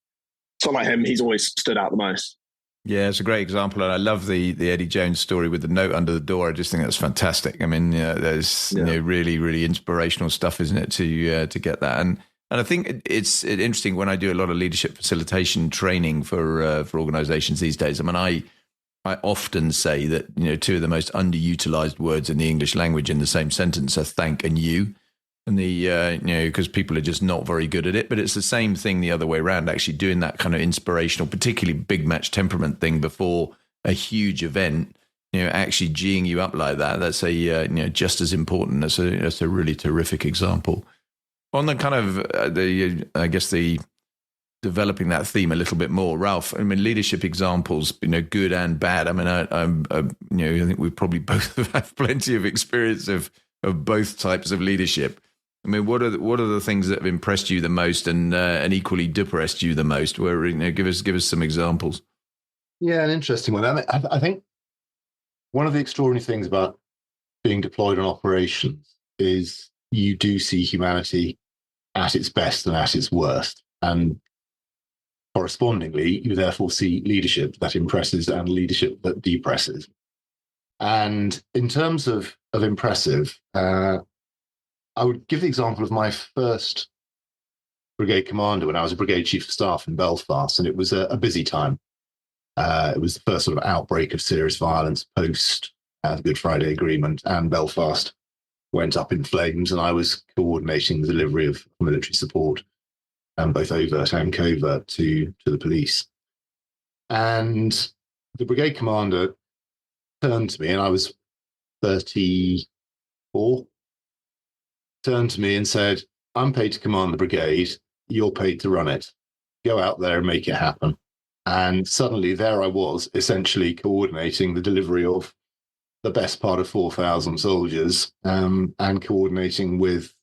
someone like him, he's always stood out the most. Yeah, it's a great example, and I love the Eddie Jones story with the note under the door. I just think that's fantastic. I mean, there's really, really inspirational stuff, isn't it, to get that? And I think it's interesting when I do a lot of leadership facilitation training for organisations these days. I mean, I often say that two of the most underutilized words in the English language in the same sentence are thank and you. And because people are just not very good at it, but it's the same thing the other way around, actually doing that kind of inspirational, particularly big match temperament thing before a huge event, actually geeing you up like that. That's just as important. That's a really terrific example. On the kind of the developing that theme a little bit more, Ralph, I mean, leadership examples, good and bad. I mean, I think we probably both have plenty of experience of both types of leadership. I mean, what are the things that have impressed you the most and equally depressed you the most? Where give us some examples. Yeah, an interesting one. I think one of the extraordinary things about being deployed on operations is you do see humanity at its best and at its worst, and correspondingly, you therefore see leadership that impresses and leadership that depresses. And in terms of impressive, I would give the example of my first brigade commander when I was a brigade chief of staff in Belfast, and it was a busy time. It was the first sort of outbreak of serious violence post the Good Friday Agreement, and Belfast went up in flames, and I was coordinating the delivery of military support, both overt and covert, to the police. And the brigade commander turned to me, and I was 34, turned to me and said, "I'm paid to command the brigade, you're paid to run it. Go out there and make it happen." And suddenly there I was, essentially coordinating the delivery of the best part of 4,000 soldiers, and coordinating with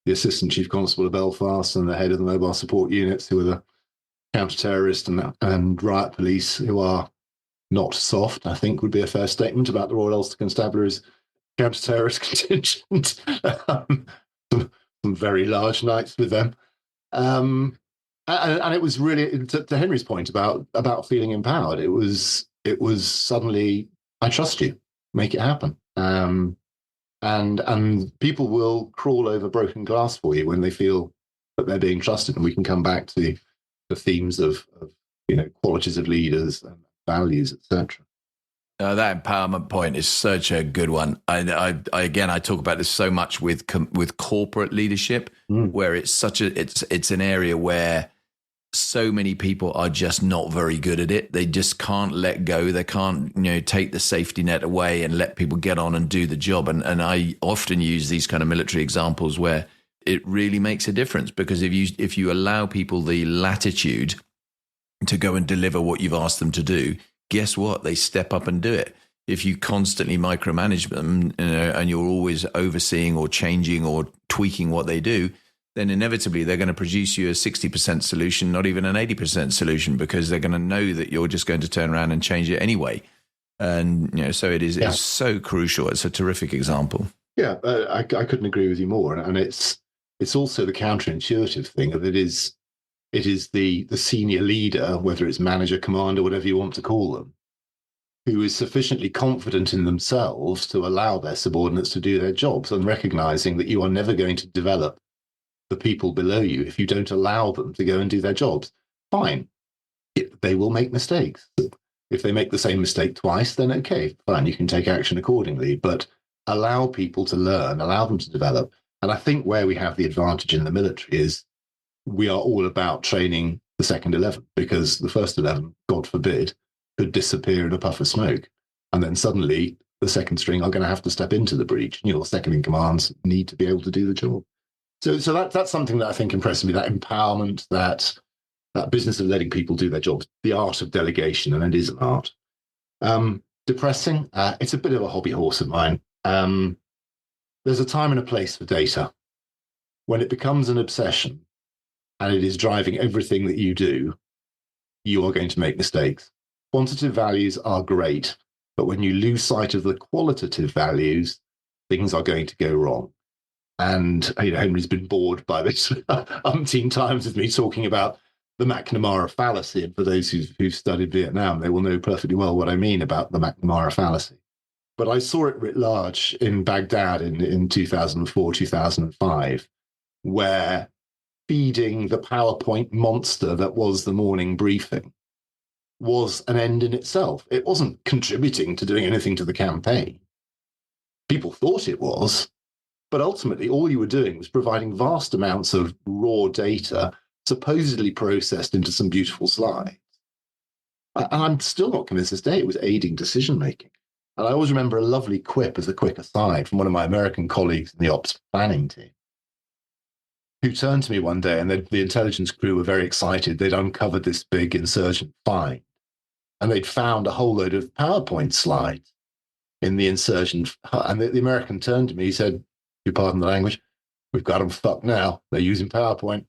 the Assistant Chief Constable of Belfast and the head of the mobile support units, who are the counter-terrorist and riot police, who are not soft, I think would be a fair statement about the Royal Ulster Constabulary's counter-terrorist contingent. Some very large nights with them. And it was really, to Henry's point about feeling empowered, it was suddenly, I trust you, make it happen. And people will crawl over broken glass for you when they feel that they're being trusted. And we can come back to the themes of qualities of leaders and values, etc. That empowerment point is such a good one. I talk about this so much with corporate leadership, where it's an area where so many people are just not very good at it. They just can't let go. They can't, take the safety net away and let people get on and do the job. And I often use these kind of military examples where it really makes a difference, because if you allow people the latitude to go and deliver what you've asked them to do, guess what? They step up and do it. If you constantly micromanage them, and you're always overseeing or changing or tweaking what they do, then inevitably they're going to produce you a 60% solution, not even an 80% solution, because they're going to know that you're just going to turn around and change it anyway. And, so it is it's so crucial. It's a terrific example. Yeah, I couldn't agree with you more. And it's also the counterintuitive thing that it is the senior leader, whether it's manager, commander, whatever you want to call them, who is sufficiently confident in themselves to allow their subordinates to do their jobs, and recognizing that you are never going to develop the people below you if you don't allow them to go and do their jobs. Fine. They will make mistakes. If they make the same mistake twice, then okay, fine, you can take action accordingly. But allow people to learn, allow them to develop. And I think where we have the advantage in the military is we are all about training the second 11, because the first 11, God forbid, could disappear in a puff of smoke. And then suddenly the second string are going to have to step into the breach. Your second in commands need to be able to do the job. So that's something that I think impresses me, that empowerment, that business of letting people do their jobs, the art of delegation, and it is an art. Depressing, it's a bit of a hobby horse of mine. There's a time and a place for data. When it becomes an obsession and it is driving everything that you do, you are going to make mistakes. Quantitative values are great, But when you lose sight of the qualitative values, things are going to go wrong. And Henry's been bored by this umpteen times with me talking about the McNamara fallacy. And for those who've studied Vietnam, they will know perfectly well what I mean about the McNamara fallacy. But I saw it writ large in Baghdad in 2004, 2005, where feeding the PowerPoint monster that was the morning briefing was an end in itself. It wasn't contributing to doing anything to the campaign. People thought it was, but ultimately all you were doing was providing vast amounts of raw data, supposedly processed into some beautiful slides. And I'm still not convinced this day it was aiding decision-making. And I always remember a lovely quip as a quick aside from one of my American colleagues in the ops planning team, who turned to me one day, and the intelligence crew were very excited. They'd uncovered this big insurgent find, and they'd found a whole load of PowerPoint slides in the insurgent. And the American turned to me, he said, you pardon the language, we've got them fucked now. They're using PowerPoint.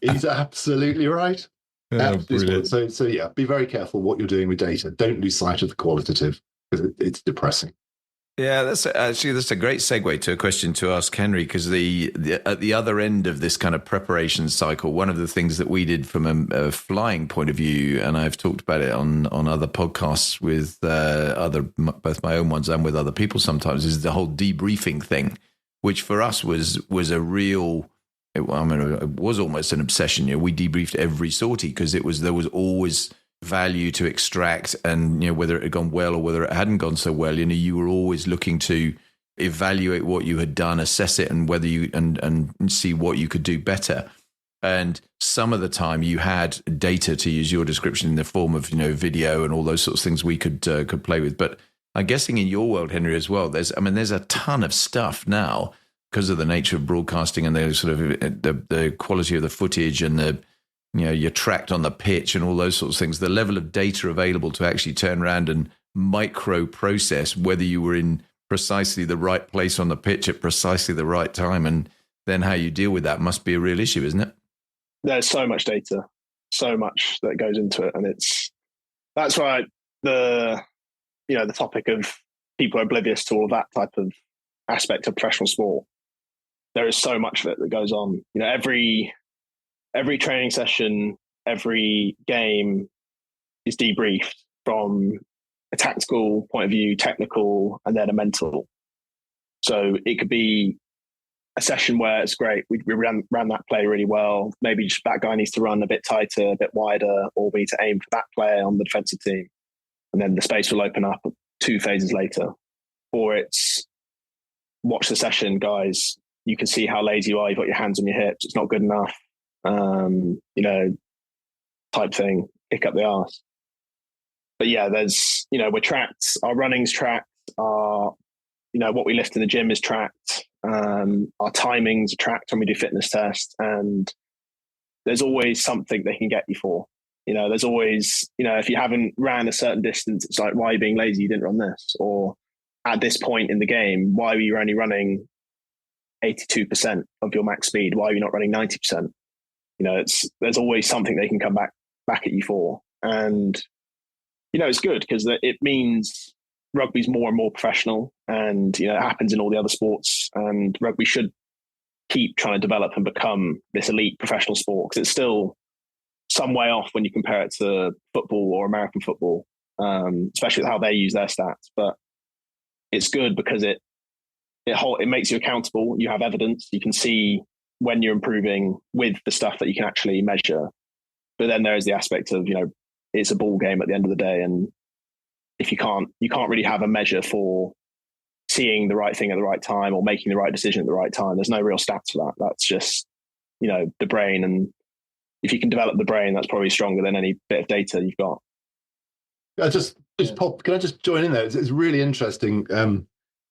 He's absolutely right. So yeah, be very careful what you're doing with data. Don't lose sight of the qualitative, because it's depressing. Yeah, that's a great segue to a question to ask Henry, because at the other end of this kind of preparation cycle, one of the things that we did from a flying point of view, and I've talked about it on other podcasts with both my own ones and with other people sometimes, is the whole debriefing thing, which for us was a real. It was almost an obsession. We debriefed every sortie because there was always value to extract, and whether it had gone well or whether it hadn't gone so well, you were always looking to evaluate what you had done, assess it, and whether you and see what you could do better. And some of the time you had data, to use your description, in the form of video and all those sorts of things we could play with. But I'm guessing in your world, Henry, as well, there's a ton of stuff now because of the nature of broadcasting and the sort of the quality of the footage and the you're tracked on the pitch and all those sorts of things. The level of data available to actually turn around and micro process whether you were in precisely the right place on the pitch at precisely the right time, and then how you deal with that must be a real issue, isn't it? There's so much data, so much that goes into it, and that's why the topic of people are oblivious to all that type of aspect of professional sport. There is so much of it that goes on. Every training session, every game is debriefed from a tactical point of view, technical, and then a mental. So it could be a session where it's great. We ran that play really well. Maybe just that guy needs to run a bit tighter, a bit wider, or we need to aim for that player on the defensive team. And then the space will open up 2 phases later. Or it's watch the session, guys. You can see how lazy you are. You've got your hands on your hips. It's not good enough. Type thing, pick up the arse. But yeah, there's, we're tracked, our running's tracked, our, what we lift in the gym is tracked, our timings are tracked when we do fitness tests, and there's always something they can get you for. There's always, if you haven't ran a certain distance, it's like, why are you being lazy? You didn't run this. Or at this point in the game, why were you only running 82% of your max speed? Why are you not running 90%? There's always something they can come back at you for. And, it's good because it means rugby's more and more professional, and, it happens in all the other sports, and rugby should keep trying to develop and become this elite professional sport, because it's still some way off when you compare it to football or American football, especially with how they use their stats. But it's good because it makes you accountable. You have evidence. You can see when you're improving with the stuff that you can actually measure. But then there is the aspect of, it's a ball game at the end of the day. And if you can't really have a measure for seeing the right thing at the right time or making the right decision at the right time. There's no real stats for that. That's just, the brain. And if you can develop the brain, that's probably stronger than any bit of data you've got. Can I just join in there? It's really interesting.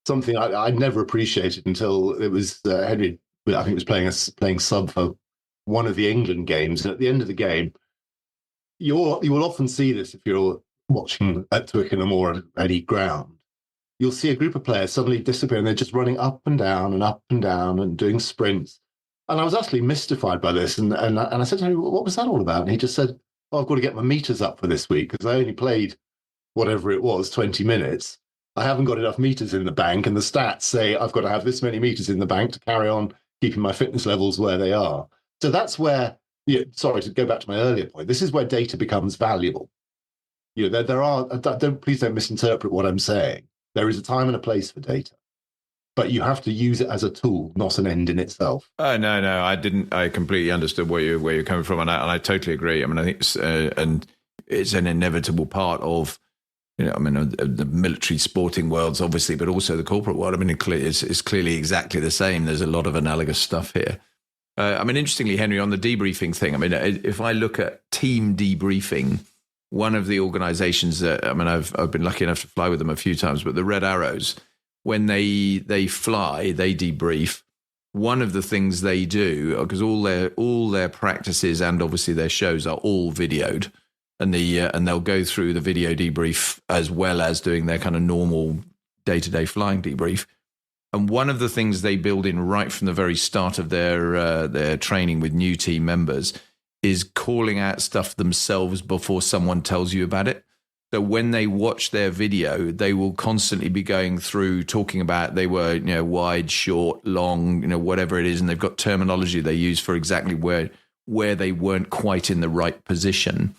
Something I'd never appreciated until it was Henry, I think, was playing sub for one of the England games. And at the end of the game, you will often see this if you're watching at Twickenham or at any ground. You'll see a group of players suddenly disappear, and they're just running up and down and doing sprints. And I was actually mystified by this. And I said to him, what was that all about? And he just said, oh, I've got to get my meters up for this week because I only played whatever it was, 20 minutes. I haven't got enough meters in the bank, and the stats say I've got to have this many meters in the bank to carry on keeping my fitness levels where they are. So that's where, sorry to go back to my earlier point, this is where data becomes valuable. Please don't misinterpret what I'm saying. There is a time and a place for data, but you have to use it as a tool, not an end in itself. Oh, no, I didn't. I completely understood where you're coming from, and I totally agree. I mean, I think it's an inevitable part of, the military sporting worlds, obviously, but also the corporate world. I mean, it's clearly exactly the same. There's a lot of analogous stuff here. Interestingly, Henry, on the debriefing thing, if I look at team debriefing, one of the organizations that, I've been lucky enough to fly with them a few times, but the Red Arrows, when they fly, they debrief. One of the things they do, because all their practices and obviously their shows are all videoed, and they'll go through the video debrief as well as doing their kind of normal day-to-day flying debrief. And one of the things they build in right from the very start of their training with new team members is calling out stuff themselves before someone tells you about it. So when they watch their video, they will constantly be going through talking about they were, wide, short, long, whatever it is, and they've got terminology they use for exactly where they weren't quite in the right position.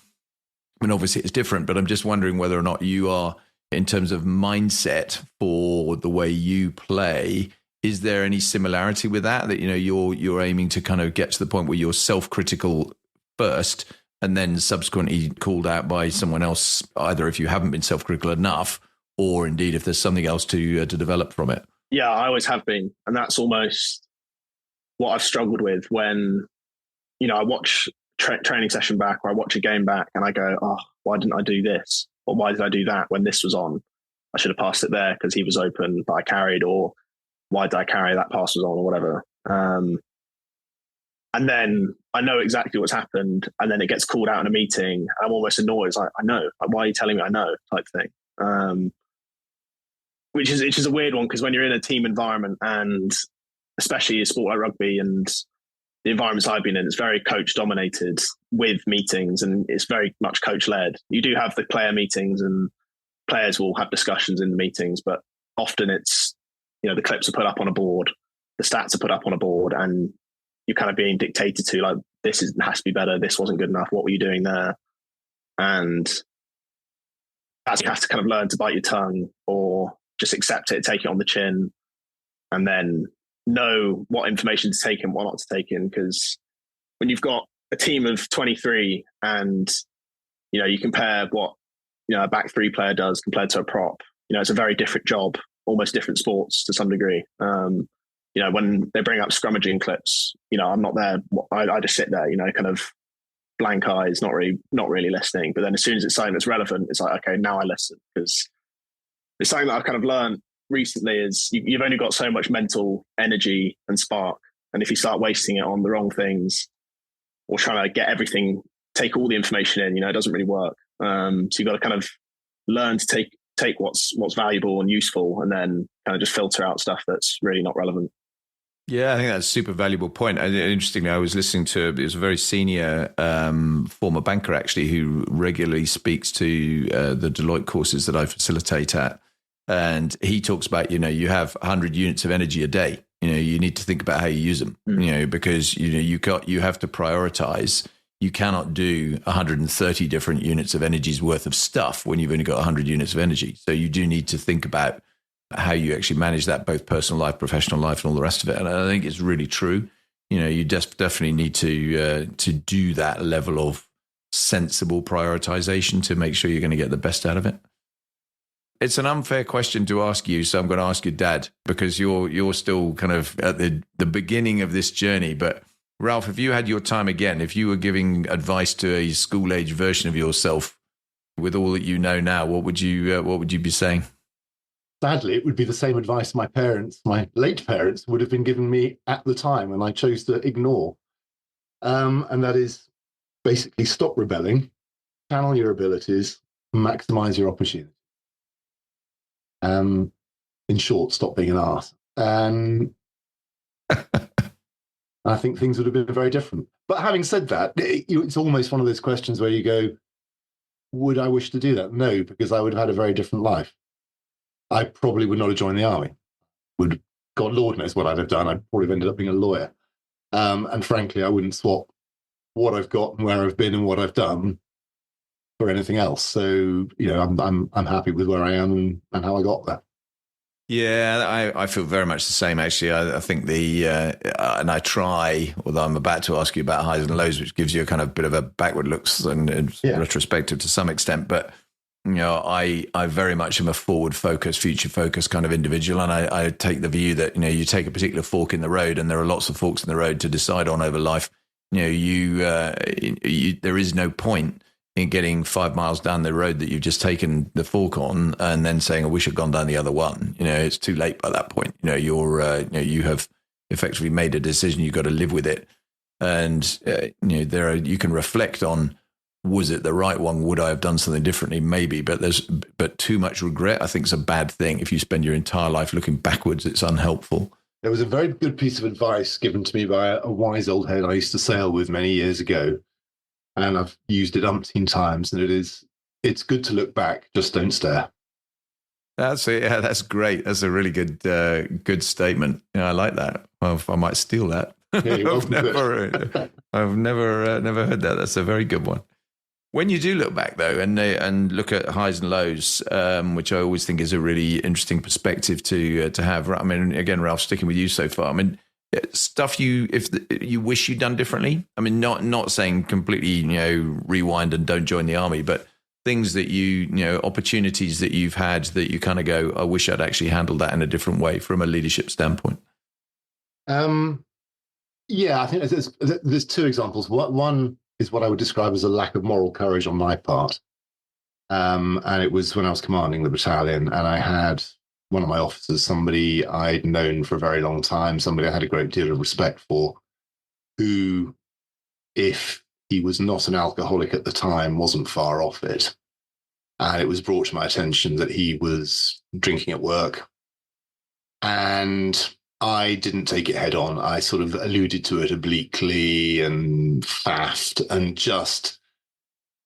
I mean, obviously it's different, but I'm just wondering whether or not you are, in terms of mindset for the way you play, is there any similarity with that you're aiming to kind of get to the point where you're self-critical first and then subsequently called out by someone else, either if you haven't been self-critical enough or indeed if there's something else to develop from it? Yeah, I always have been. And that's almost what I've struggled with when, I watch training session back or I watch a game back and I go, oh, why didn't I do this? Or why did I do that when this was on? I should have passed it there because he was open, but I carried, or why did I carry that pass was on or whatever? And then I know exactly what's happened. And then it gets called out in a meeting. I'm almost annoyed. It's like, I know. Like, why are you telling me I know? Type thing. Which is a weird one because when you're in a team environment and especially a sport like rugby and the environments I've been in, it's very coach dominated with meetings and it's very much coach led. You do have the player meetings and players will have discussions in the meetings, but often it's, the clips are put up on a board, the stats are put up on a board and you're kind of being dictated to like, has to be better. This wasn't good enough. What were you doing there? And as you have to kind of learn to bite your tongue or just accept it, take it on the chin, and then know what information to take and what not to take in. Because when you've got a team of 23 and, you compare what, a back three player does compared to a prop, it's a very different job, almost different sports to some degree. When they bring up scrummaging clips, I'm not there. I just sit there, kind of blank eyes, not really listening. But then as soon as it's something that's relevant, it's like, okay, now I listen. Because it's something that I've kind of learned recently is you've only got so much mental energy and spark. And if you start wasting it on the wrong things or trying to get everything, take all the information in, it doesn't really work. So you've got to kind of learn to take what's valuable and useful and then kind of just filter out stuff that's really not relevant. Yeah, I think that's a super valuable point. And interestingly, I was listening to, it was a very senior former banker actually who regularly speaks to the Deloitte courses that I facilitate at. And he talks about, you have 100 units of energy a day. You need to think about how you use them, because, you have to prioritize. You cannot do 130 different units of energy's worth of stuff when you've only got 100 units of energy. So you do need to think about how you actually manage that, both personal life, professional life, and all the rest of it. And I think it's really true. You definitely need to do that level of sensible prioritization to make sure you're going to get the best out of it. It's an unfair question to ask you, so I'm going to ask your dad because you're still kind of at the beginning of this journey. But Ralph, if you had your time again, if you were giving advice to a school-age version of yourself with all that you know now, what would you be saying? Sadly, it would be the same advice my late parents would have been giving me at the time, and I chose to ignore. And that is basically stop rebelling, channel your abilities, maximize your opportunity. In short, stop being an arse. I think things would have been very different. But having said that, it's almost one of those questions where you go, would I wish to do that? No, because I would have had a very different life. I probably would not have joined the army. God Lord knows what I'd have done. I'd probably have ended up being a lawyer. And frankly, I wouldn't swap what I've got and where I've been and what I've done for anything else. So, I'm happy with where I am and how I got there. Yeah, I feel very much the same, actually. I think and I try, although I'm about to ask you about highs and lows, which gives you a kind of bit of a backward looks and retrospective to some extent. But, I very much am a forward focused, future focused kind of individual. And I take the view that, you take a particular fork in the road, and there are lots of forks in the road to decide on over life. There is no point in getting 5 miles down the road that you've just taken the fork on and then saying, I wish I'd gone down the other one. It's too late by that point. You have effectively made a decision. You've got to live with it. And, you can reflect on, was it the right one? Would I have done something differently? Maybe, but too much regret, I think, is a bad thing. If you spend your entire life looking backwards, it's unhelpful. There was a very good piece of advice given to me by a wise old head I used to sail with many years ago. And I've used it umpteen times, and it's good to look back, just don't stare. That's great. That's a really good statement. Yeah, I like that. Well, I might steal that. Yeah, I've never heard that. That's a very good one. When you do look back though, and look at highs and lows, which I always think is a really interesting perspective to have. I mean, again, Ralph, sticking with you so far. I mean, stuff if you wish you'd done differently. I mean, not saying completely, rewind and don't join the army, but things that opportunities that you've had that you kind of go, I wish I'd actually handled that in a different way from a leadership standpoint. Yeah, I think there's two examples. One is what I would describe as a lack of moral courage on my part. And it was when I was commanding the battalion, and I had one of my officers, somebody I'd known for a very long time, somebody I had a great deal of respect for, who, if he was not an alcoholic at the time, wasn't far off it. And it was brought to my attention that he was drinking at work. And I didn't take it head on. I sort of alluded to it obliquely and faffed and just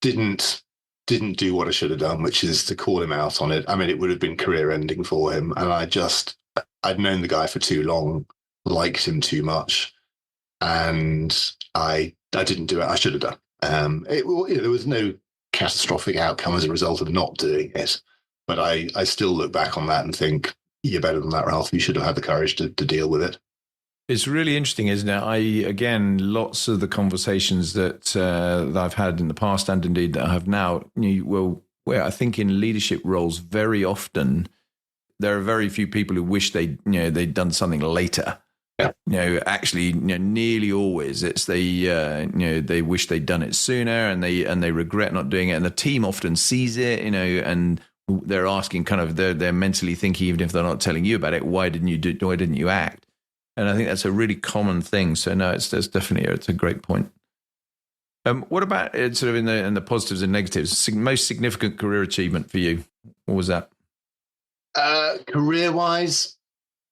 didn't do what I should have done, which is to call him out on it. I mean, it would have been career ending for him. And I'd known the guy for too long, liked him too much. And I didn't do it. I should have done. There was no catastrophic outcome as a result of not doing it. But I still look back on that and think, you're better than that, Ralph. You should have had the courage to deal with it. It's really interesting, isn't it? Lots of the conversations that I've had in the past, and indeed that I have now, where I think in leadership roles, very often there are very few people who wish they'd done something later. Yeah. Actually, nearly always it's they wish they'd done it sooner, and they regret not doing it. And the team often sees it, and they're asking they're mentally thinking, even if they're not telling you about it, why didn't you act? And I think that's a really common thing. So no, it's a great point. What about sort of in the positives and negatives? Most significant career achievement for you? What was that? Career-wise,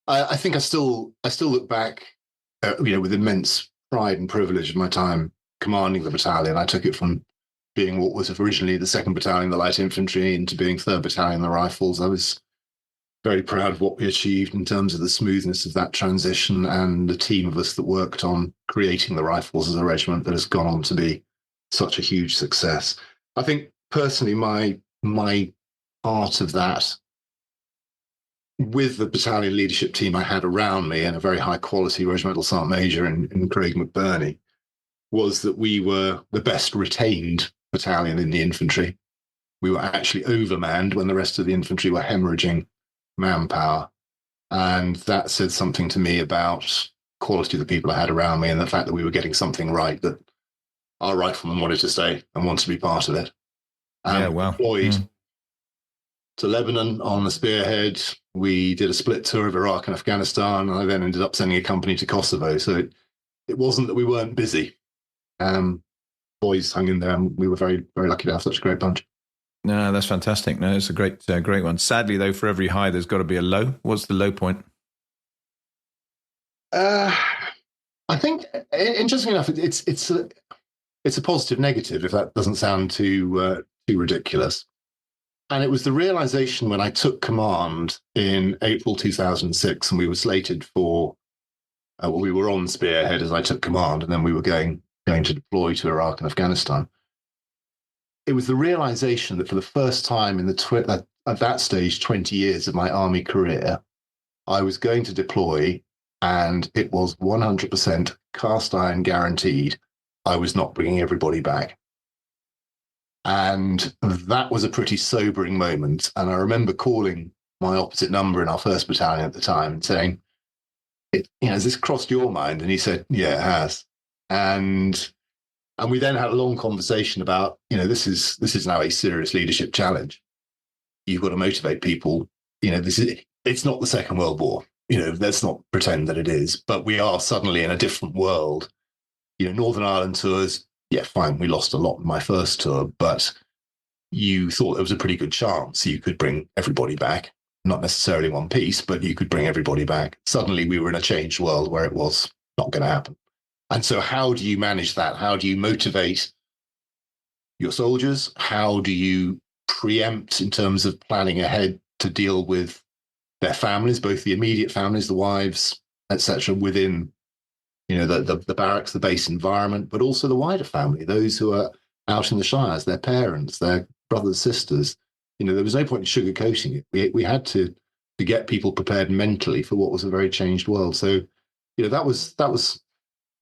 I think I still look back, with immense pride and privilege of my time commanding the battalion. I took it from being what was originally the 2nd Battalion, the Light Infantry, into being 3rd Battalion, the Rifles. I was very proud of what we achieved in terms of the smoothness of that transition and the team of us that worked on creating the Rifles as a regiment that has gone on to be such a huge success. I think personally, my part of that, with the battalion leadership team I had around me and a very high quality regimental sergeant major in Craig McBurney, was that we were the best retained battalion in the infantry. We were actually overmanned when the rest of the infantry were hemorrhaging manpower. And that said something to me about quality of the people I had around me and the fact that we were getting something right, that our riflemen wanted to stay and wanted to be part of it. Deployed to Lebanon on the Spearhead. We did a split tour of Iraq and Afghanistan, and I then ended up sending a company to Kosovo. So it wasn't that we weren't busy. Boys hung in there, and we were very, very lucky to have such a great bunch. No, that's fantastic. No, it's a great one. Sadly, though, for every high, there's got to be a low. What's the low point? I I think, interestingly enough, it's a positive negative, if that doesn't sound too ridiculous. And it was the realization when I took command in April 2006, and we were slated for, we were on spearhead as I took command, and then we were going to deploy to Iraq and Afghanistan. It was the realization that for the first time in at that stage, 20 years of my Army career, I was going to deploy, and it was 100% cast iron guaranteed I was not bringing everybody back. And that was a pretty sobering moment. And I remember calling my opposite number in our 1st battalion at the time and saying, has this crossed your mind? And he said, yeah, it has. And we then had a long conversation about, this is now a serious leadership challenge. You've got to motivate people. It's not the Second World War. Let's not pretend that it is, but we are suddenly in a different world. Northern Ireland tours, yeah, fine. We lost a lot in my first tour, but you thought there was a pretty good chance you could bring everybody back. Not necessarily one piece, but you could bring everybody back. Suddenly we were in a changed world where it was not going to happen. And so how do you manage that? How do you motivate your soldiers? How do you preempt in terms of planning ahead to deal with their families, both the immediate families, the wives, etc., within the barracks, the base environment, but also the wider family, those who are out in the shires, their parents, their brothers, sisters. There was no point in sugarcoating it. We had to get people prepared mentally for what was a very changed world. So, that was.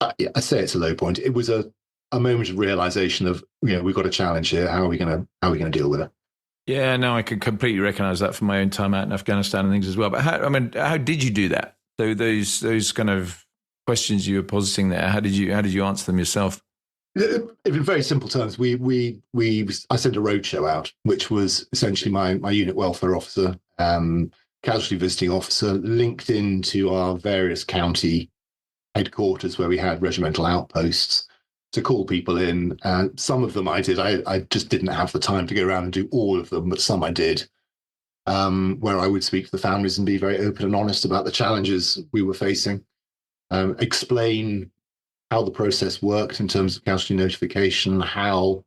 I say it's a low point. It was a moment of realization of we've got a challenge here. How are we going to deal with it? Yeah, no, I could completely recognize that from my own time out in Afghanistan and things as well. But how did you do that? So those kind of questions you were positing there, how did you answer them yourself? In very simple terms, I sent a roadshow out, which was essentially my unit welfare officer, casualty visiting officer, linked into our various county headquarters where we had regimental outposts to call people in. Some of them I did. I just didn't have the time to go around and do all of them, but some I did, where I would speak to the families and be very open and honest about the challenges we were facing, explain how the process worked in terms of casualty notification, how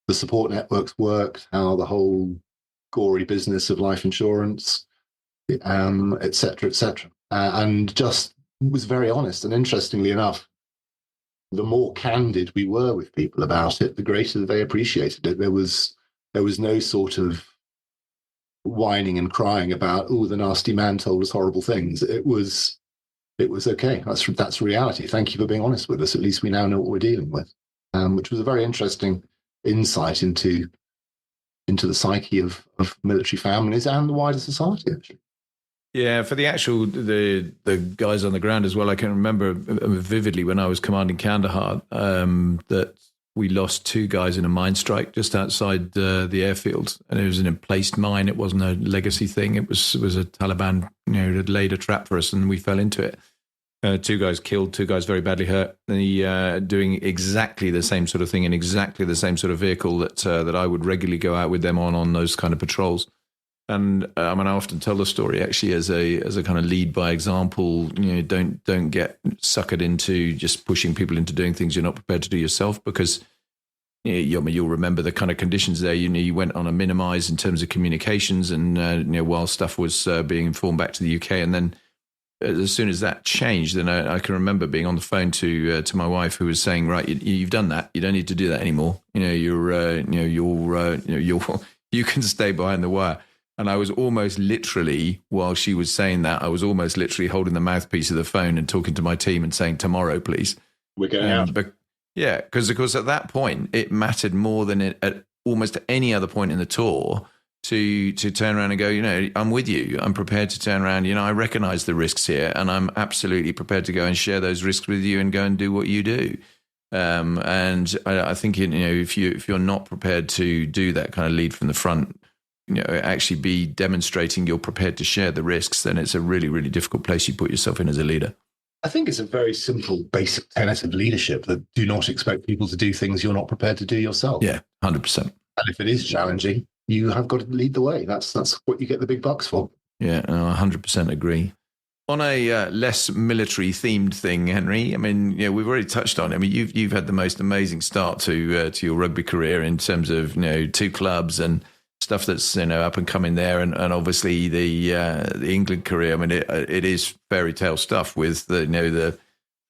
the support networks worked, how the whole gory business of life insurance, et cetera, and just was very honest. And interestingly enough, the more candid we were with people about it, the greater they appreciated it. There was no sort of whining and crying about, oh, the nasty man told us horrible things. It was okay. That's reality. Thank you for being honest with us. At least we now know what we're dealing with, which was a very interesting insight into the psyche of military families and the wider society, actually. Yeah, for the guys on the ground as well, I can remember vividly when I was commanding Kandahar that we lost 2 guys in a mine strike just outside the airfield, and it was an emplaced mine. It wasn't a legacy thing. It was a Taliban, had laid a trap for us, and we fell into it. 2 guys killed, 2 guys very badly hurt. Doing exactly the same sort of thing in exactly the same sort of vehicle that I would regularly go out with them on those kind of patrols. And I often tell the story actually as a kind of lead by example. Don't get suckered into just pushing people into doing things you're not prepared to do yourself, because you'll remember the kind of conditions there. You went on a minimize in terms of communications, and while stuff was being informed back to the UK, and then as soon as that changed, then I can remember being on the phone to my wife, who was saying, right, you've done that. You don't need to do that anymore. You can stay behind the wire. And I was almost literally, while she was saying that, I was almost literally holding the mouthpiece of the phone and talking to my team and saying, tomorrow, please. We're going out. Because of course at that point, it mattered more than at almost any other point in the tour to turn around and go, I'm with you. I'm prepared to turn around. I recognize the risks here, and I'm absolutely prepared to go and share those risks with you and go and do what you do. And I think, if you're not prepared to do that kind of lead from the front, actually be demonstrating you're prepared to share the risks, then it's a really, really difficult place you put yourself in as a leader. I think it's a very simple, basic tenet of leadership that do not expect people to do things you're not prepared to do yourself. Yeah, 100%. And if it is challenging, you have got to lead the way. That's what you get the big bucks for. Yeah, I 100% agree. On a less military themed thing, Henry, I mean, we've already touched on it. I mean, you've had the most amazing start to your rugby career in terms of, two clubs and stuff that's, up and coming there. And obviously the England career. I mean, it is fairy tale stuff with the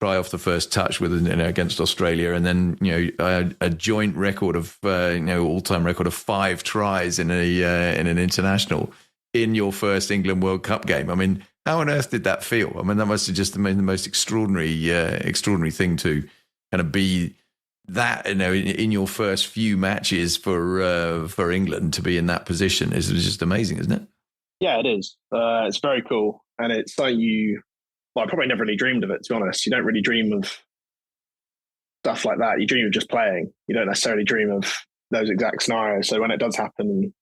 try off the first touch with, against Australia. And then, a joint record of, all-time record of 5 tries in an international in your first England World Cup game. I mean, how on earth did that feel? I mean, that must have just been the most extraordinary thing to kind of be that, in your first few matches for England, to be in that position is just amazing, isn't it? Yeah, it is. It's very cool, and it's something I probably never really dreamed of it. To be honest, you don't really dream of stuff like that. You dream of just playing. You don't necessarily dream of those exact scenarios. So when it does happen,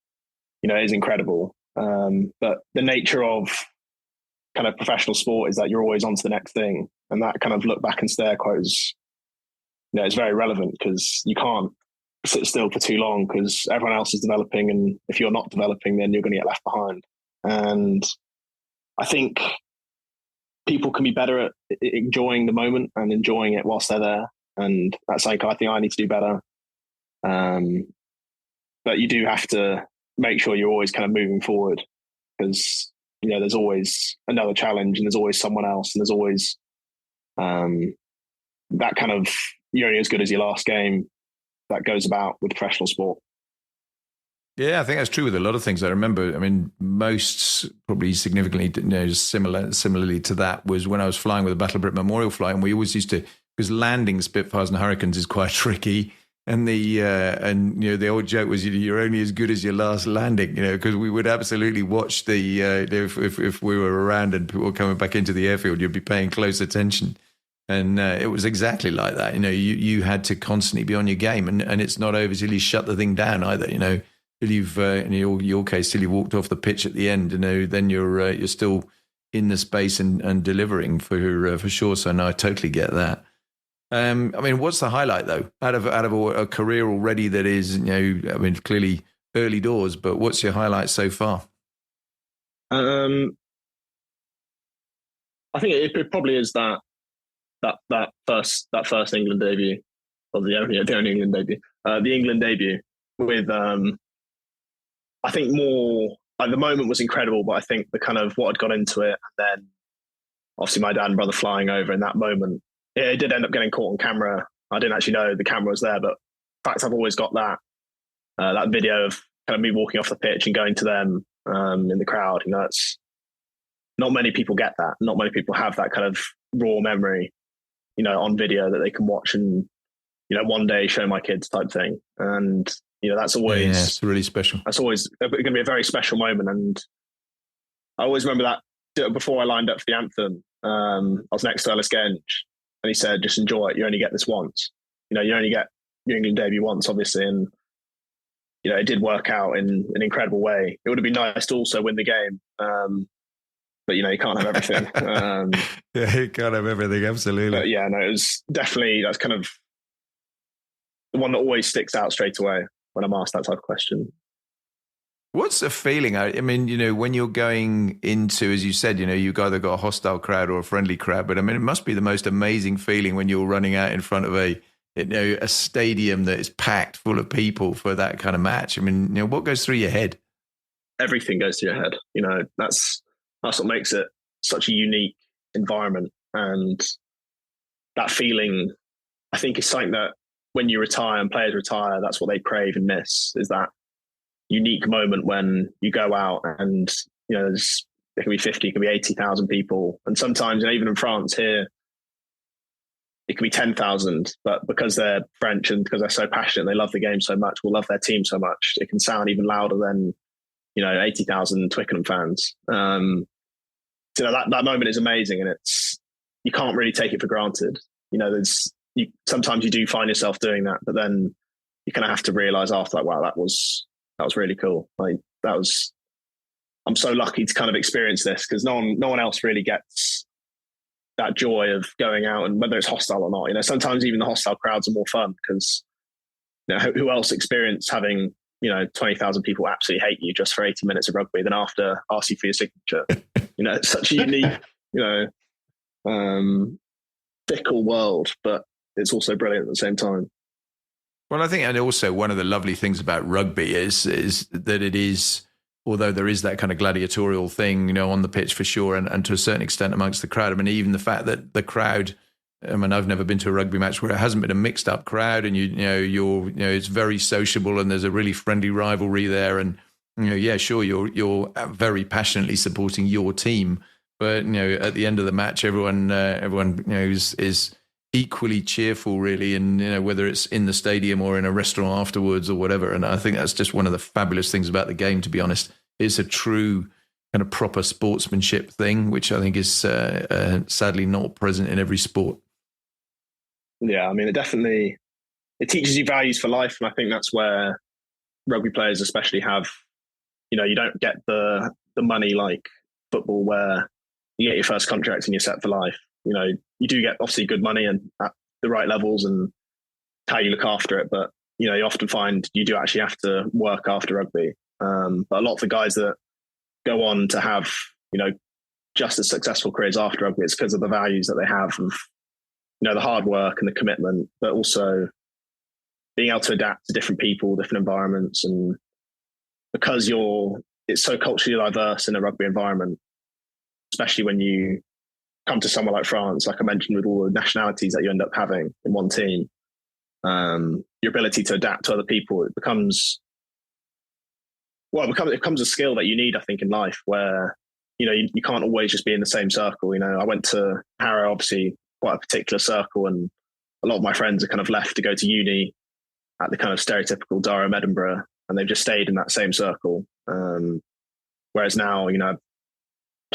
it is incredible. But the nature of kind of professional sport is that you're always on to the next thing. And that kind of look back and stare quote is, it's very relevant because you can't sit still for too long because everyone else is developing. And if you're not developing, then you're going to get left behind. And I think people can be better at enjoying the moment and enjoying it whilst they're there. And that's something I think I need to do better. But you do have to make sure you're always kind of moving forward because, there's always another challenge and there's always someone else and there's always that kind of, you're only as good as your last game that goes about with professional sport. Yeah, I think that's true with a lot of things. I remember, most probably significantly, similarly to that was when I was flying with a Battle of Britain Memorial flight, and we always used to, because landing Spitfires and Hurricanes is quite tricky. And the old joke was you're only as good as your last landing, because we would absolutely watch if we were around and people were coming back into the airfield, you'd be paying close attention. And it was exactly like that. You had to constantly be on your game, and it's not over till you shut the thing down either. Till you've in your case till you walked off the pitch at the end. Then you're still in the space and delivering for sure. So no, I totally get that. What's the highlight though out of a career already that is, clearly early doors, but what's your highlight so far? I think it probably is that first England debut, or the only England debut, the England debut with, I think more like the moment was incredible, but I think the kind of what had got into it, and then obviously my dad and brother flying over in that moment. It did end up getting caught on camera. I didn't actually know the camera was there, but in fact, I've always got that video of kind of me walking off the pitch and going to them in the crowd. It's not many people get that. Not many people have that kind of raw memory, on video that they can watch and, one day show my kids type thing. And, that's always it's really special. That's always going to be a very special moment. And I always remember that before I lined up for the anthem, I was next to Ellis Genge. And he said, just enjoy it. You only get this once. You only get your England debut once, obviously. And, it did work out in an incredible way. It would have been nice to also win the game. But, you can't have everything. Yeah, you can't have everything. Absolutely. But yeah, no, it was definitely, that's kind of the one that always sticks out straight away when I'm asked that type of question. What's the feeling? When you're going into, as you said, you've either got a hostile crowd or a friendly crowd, but it must be the most amazing feeling when you're running out in front of a stadium that is packed full of people for that kind of match. What goes through your head? Everything goes through your head. That's what makes it such a unique environment. And that feeling, I think, is something that when you retire and players retire, that's what they crave and miss, is that unique moment when you go out and, it can be 50, it can be 80,000 people. And sometimes, even in France here, it can be 10,000, but because they're French and because they're so passionate, they love the game so much, will love their team so much, it can sound even louder than, 80,000 Twickenham fans. So that moment is amazing, and you can't really take it for granted. Sometimes you do find yourself doing that, but then you kind of have to realize after, wow, that was really cool. I'm so lucky to kind of experience this, because no one else really gets that joy of going out, and whether it's hostile or not. Sometimes even the hostile crowds are more fun because who else experienced having 20,000 people absolutely hate you just for 80 minutes of rugby, then after ask you for your signature. It's such a fickle world, but it's also brilliant at the same time. Well, I think, and also one of the lovely things about rugby is that it is, although there is that kind of gladiatorial thing, on the pitch for sure, and to a certain extent amongst the crowd. I mean, even the fact that the crowd, I mean, I've never been to a rugby match where it hasn't been a mixed up crowd, and it's very sociable, and there's a really friendly rivalry there, and sure, you're very passionately supporting your team, but at the end of the match, everyone is equally cheerful, really, and whether it's in the stadium or in a restaurant afterwards or whatever. And I think that's just one of the fabulous things about the game, to be honest. It's a true kind of proper sportsmanship thing, which I think is sadly not present in every sport. Yeah, I mean, it teaches you values for life, and I think that's where rugby players especially have, you don't get the money like football where you get your first contract and you're set for life. You do get obviously good money and at the right levels and how you look after it, but you often find you do actually have to work after rugby. But a lot of the guys that go on to have just as successful careers after rugby, it's because of the values that they have of the hard work and the commitment, but also being able to adapt to different people, different environments, and because it's so culturally diverse in a rugby environment, especially when you come to somewhere like France, like I mentioned, with all the nationalities that you end up having in one team, your ability to adapt to other people, it becomes a skill that you need, I think, in life, where, you can't always just be in the same circle. I went to Harrow, obviously quite a particular circle, and a lot of my friends are kind of left to go to uni at the kind of stereotypical Durham, Edinburgh, and they've just stayed in that same circle. Whereas now,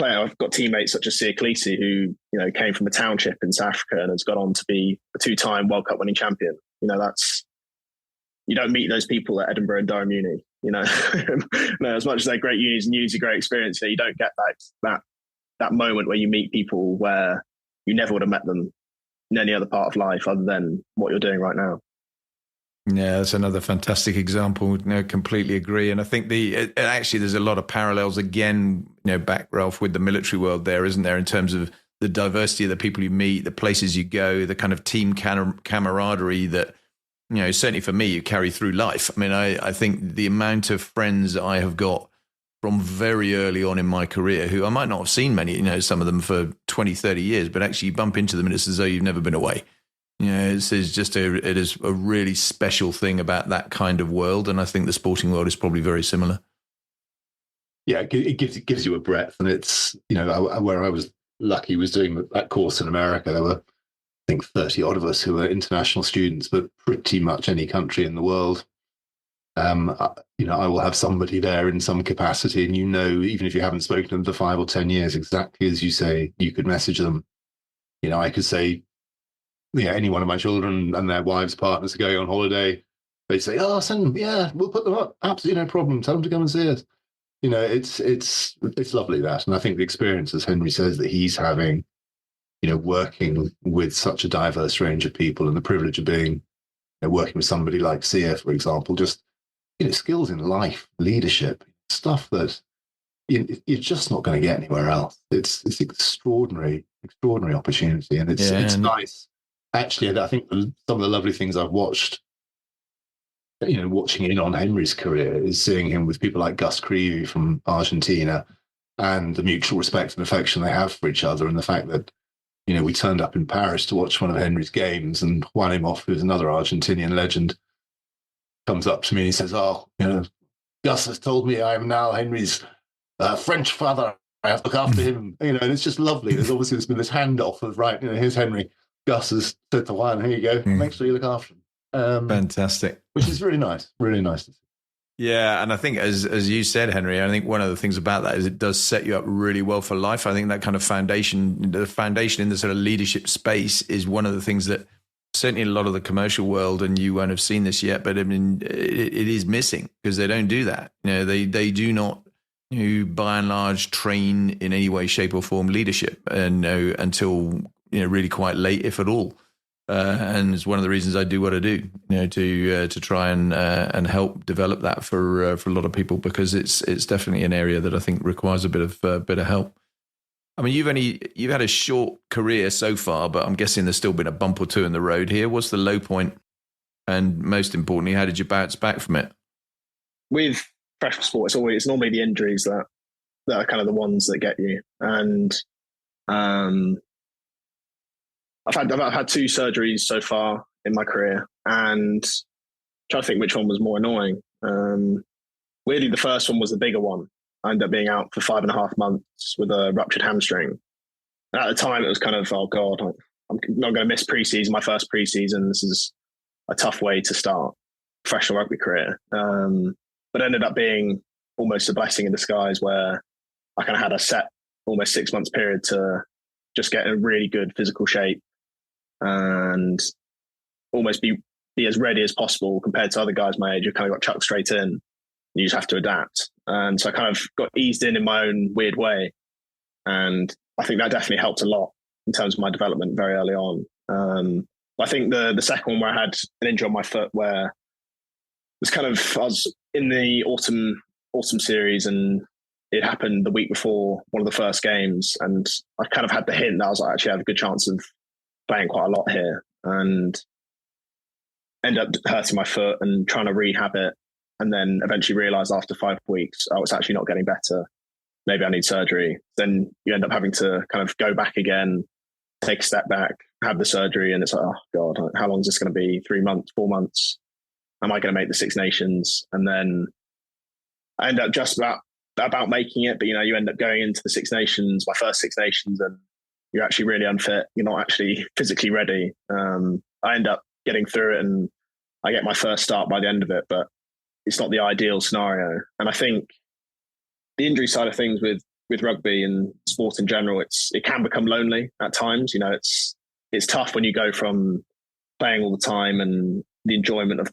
I've got teammates such as Sia Khaleesi, who came from a township in South Africa and has gone on to be a 2-time World Cup winning champion. You don't meet those people at Edinburgh and Durham Uni. As much as they're great unis and unis are great experience, you don't get that moment where you meet people where you never would have met them in any other part of life other than what you're doing right now. Yeah, that's another fantastic example. Completely agree. And I think actually there's a lot of parallels again, back, Ralph, with the military world there, isn't there, in terms of the diversity of the people you meet, the places you go, the kind of team camaraderie that, certainly for me, you carry through life. I mean, I think the amount of friends I have got from very early on in my career who I might not have seen many, some of them for 20, 30 years, but actually you bump into them and it's as though you've never been away. It is a really special thing about that kind of world, and I think the sporting world is probably very similar. Yeah, it gives you a breadth, and it's where I was lucky was doing that course in America. There were, I think, 30 odd of us who were international students, but pretty much any country in the world. I will have somebody there in some capacity, and even if you haven't spoken to them for 5 or 10 years, exactly as you say, you could message them. I could say, any one of my children and their wives, partners are going on holiday. They say, "Oh, send them. Yeah, we'll put them up. Absolutely no problem. Tell them to come and see us." It's lovely that, and I think the experience, as Henry says, that he's having, working with such a diverse range of people, and the privilege of being, working with somebody like Sia, for example, just skills in life, leadership, stuff that you're just not going to get anywhere else. It's extraordinary opportunity, and it's nice. Actually, I think some of the lovely things I've watched, watching in on Henry's career, is seeing him with people like Gus Creevy from Argentina, and the mutual respect and affection they have for each other, and the fact that, we turned up in Paris to watch one of Henry's games, and Juan Imhoff, who's another Argentinian legend, comes up to me and he says, "Oh, Gus has told me I am now Henry's French father. I have to look after him." And it's just lovely. There's been this handoff of, right, here's Henry. Gus has said to Juan, "Here you go. Make sure you look after him." Fantastic. Which is really nice. Really nice to see. Yeah, and I think as you said, Henry, I think one of the things about that is it does set you up really well for life. I think that kind of the foundation in the sort of leadership space is one of the things that certainly in a lot of the commercial world, and you won't have seen this yet, but I mean, it is missing because they don't do that. They do not, by and large, train in any way, shape or form leadership until really quite late, if at all. And it's one of the reasons I do what I do, to try and help develop that for a lot of people, because it's definitely an area that I think requires a bit of help. I mean, you've had a short career so far, but I'm guessing there's still been a bump or two in the road here. What's the low point? And most importantly, how did you bounce back from it? With professional sport, it's normally the injuries that are kind of the ones that get you. And I've had 2 surgeries so far in my career, and I'm trying to think which one was more annoying. Weirdly, the first one was the bigger one. I ended up being out for 5.5 months with a ruptured hamstring. And at the time, it was kind of, oh God, I'm not going to miss preseason, my first preseason. This is a tough way to start a professional rugby career. But it ended up being almost a blessing in disguise, where I kind of had a set almost 6 months period to just get in a really good physical shape and almost be as ready as possible compared to other guys my age who kind of got chucked straight in. You just have to adapt. And so I kind of got eased in my own weird way. And I think that definitely helped a lot in terms of my development very early on. I think the second one, where I had an injury on my foot, where it was kind of, I was in the autumn series, and it happened the week before one of the first games. And I kind of had the hint that I was like, actually, I have a good chance of playing quite a lot here, and ended up hurting my foot and trying to rehab it. And then eventually realized after 5 weeks, oh, it's actually not getting better. Maybe I need surgery. Then you end up having to kind of go back again, take a step back, have the surgery. And it's like, oh God, how long is this going to be? 3 months, 4 months? Am I going to make the Six Nations? And then I end up just about making it. But, you end up going into the Six Nations, my first Six Nations, and you're actually really unfit. You're not actually physically ready. I end up getting through it, and I get my first start by the end of it. But it's not the ideal scenario. And I think the injury side of things with rugby and sport in general, it can become lonely at times. It's tough when you go from playing all the time and the enjoyment of,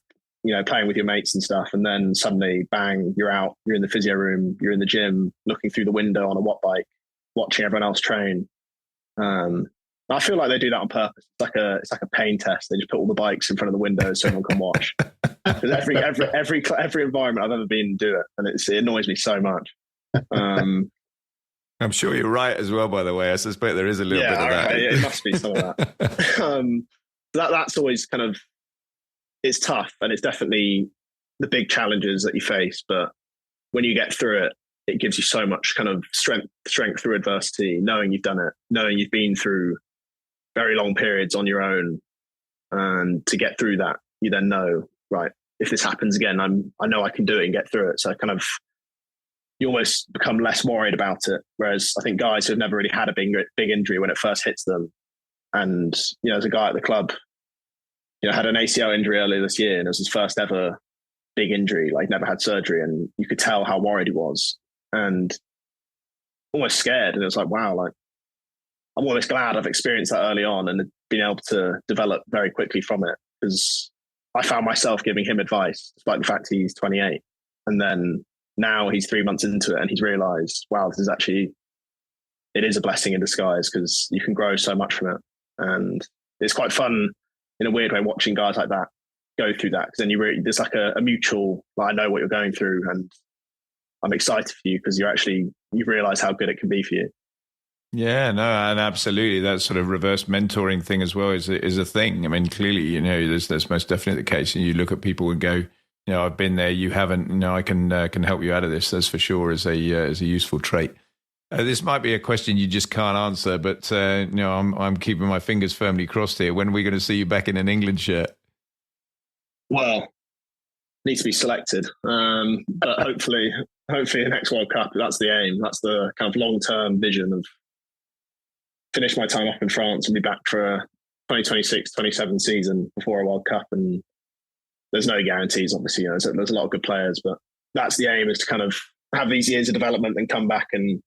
playing with your mates and stuff. And then suddenly, bang, you're out, you're in the physio room, you're in the gym, looking through the window on a watt bike, watching everyone else train. I feel like they do that on purpose. It's like a pain test. They just put all the bikes in front of the window so everyone can watch. Because every environment I've ever been do it, and it annoys me so much. I'm sure you're right as well. By the way, I suspect there is a little bit of that. Yeah, it must be some of that. That's always kind of, it's tough, and it's definitely the big challenges that you face. But when you get through it, it gives you so much kind of strength through adversity, knowing you've done it, knowing you've been through very long periods on your own. And to get through that, you then know, right, if this happens again, I know I can do it and get through it. So kind of, you almost become less worried about it. Whereas I think guys who've never really had a big injury, when it first hits them, and, as a guy at the club, had an ACL injury earlier this year, and it was his first ever big injury, like never had surgery. And you could tell how worried he was and almost scared. And it was like, wow, like, I'm almost glad I've experienced that early on and been able to develop very quickly from it, because I found myself giving him advice, despite the fact he's 28. And then now he's 3 months into it, and he's realized, wow, it is a blessing in disguise, because you can grow so much from it. And it's quite fun in a weird way watching guys like that go through that, because then there's like a mutual, like, I know what you're going through, and I'm excited for you, because you realize how good it can be for you. Yeah, no, and absolutely, that sort of reverse mentoring thing as well is a thing. I mean, clearly, that's most definitely the case. And you look at people and go, I've been there, you haven't. I can help you out of this. That's for sure, as a useful trait. This might be a question you just can't answer, but I'm keeping my fingers firmly crossed here. When are we going to see you back in an England shirt? Well, need to be selected, but hopefully the next World Cup. That's the aim. That's the kind of long-term vision of finish my time up in France and be back for a 2026-27 season before a World Cup. And there's no guarantees, obviously. There's a lot of good players, but that's the aim, is to kind of have these years of development and come back and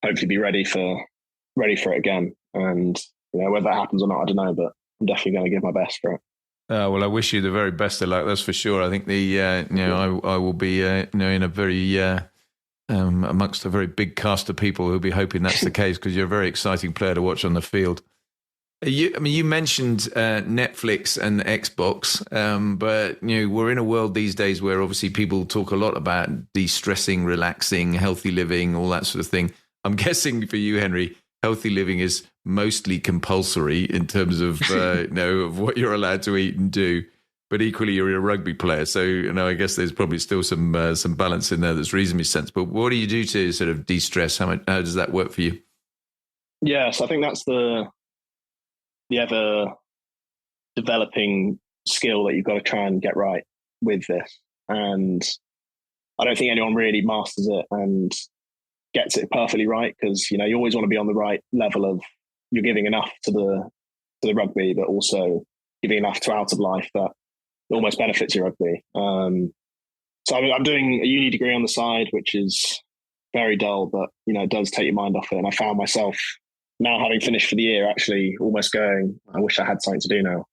hopefully be ready for it again. And whether that happens or not, I don't know, but I'm definitely going to give my best for it. Well, I wish you the very best of luck. That's for sure. I think I will be in a very amongst a very big cast of people who'll be hoping that's the case, because you're a very exciting player to watch on the field. You mentioned Netflix and Xbox, but we're in a world these days where obviously people talk a lot about de-stressing, relaxing, healthy living, all that sort of thing. I'm guessing for you, Henry, healthy living is mostly compulsory in terms of of what you're allowed to eat and do. But equally, you're a rugby player, so I guess there's probably still some balance in there that's reasonably sensible. But what do you do to sort of de-stress? How does that work for you? Yes, I think that's the ever developing skill that you've got to try and get right with this. And I don't think anyone really masters it and gets it perfectly right, because you always want to be on the right level of you're giving enough to the rugby, but also giving enough to out of life that almost benefits your rugby. So I'm doing a uni degree on the side, which is very dull, but it does take your mind off it. And I found myself now, having finished for the year, actually almost going, I wish I had something to do now.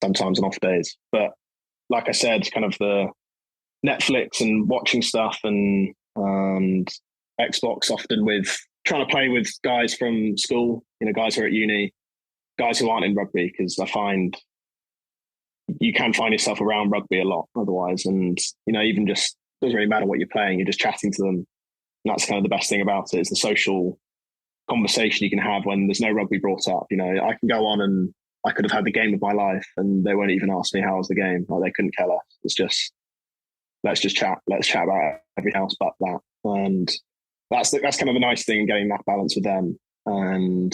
Sometimes on off days, but like I said, kind of the Netflix and watching stuff and Xbox, often with trying to play with guys from school, guys who are at uni, guys who aren't in rugby, because I find you can find yourself around rugby a lot otherwise. And, even just doesn't really matter what you're playing, you're just chatting to them. And that's kind of the best thing about it, is the social conversation you can have when there's no rugby brought up. I can go on and I could have had the game of my life and they won't even ask me how was the game. Like, they couldn't care less. It's just, let's just chat. Let's chat about everything else but that. And that's kind of the nice thing, getting that balance with them. And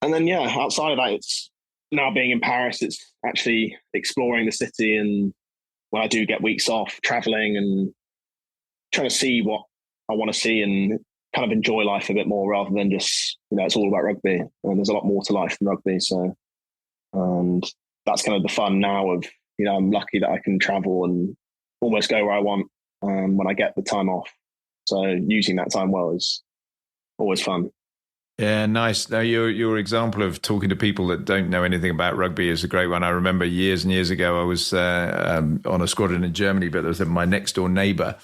then, outside of that, it's now being in Paris, it's actually exploring the city. And when I do get weeks off, traveling and trying to see what I want to see and kind of enjoy life a bit more, rather than just, it's all about rugby. And there's a lot more to life than rugby. So, and that's kind of the fun now of, I'm lucky that I can travel and almost go where I want when I get the time off. So using that time well is always fun. Yeah, nice. Now, your example of talking to people that don't know anything about rugby is a great one. I remember years and years ago, I was on a squadron in Germany, but there was my next door neighbour.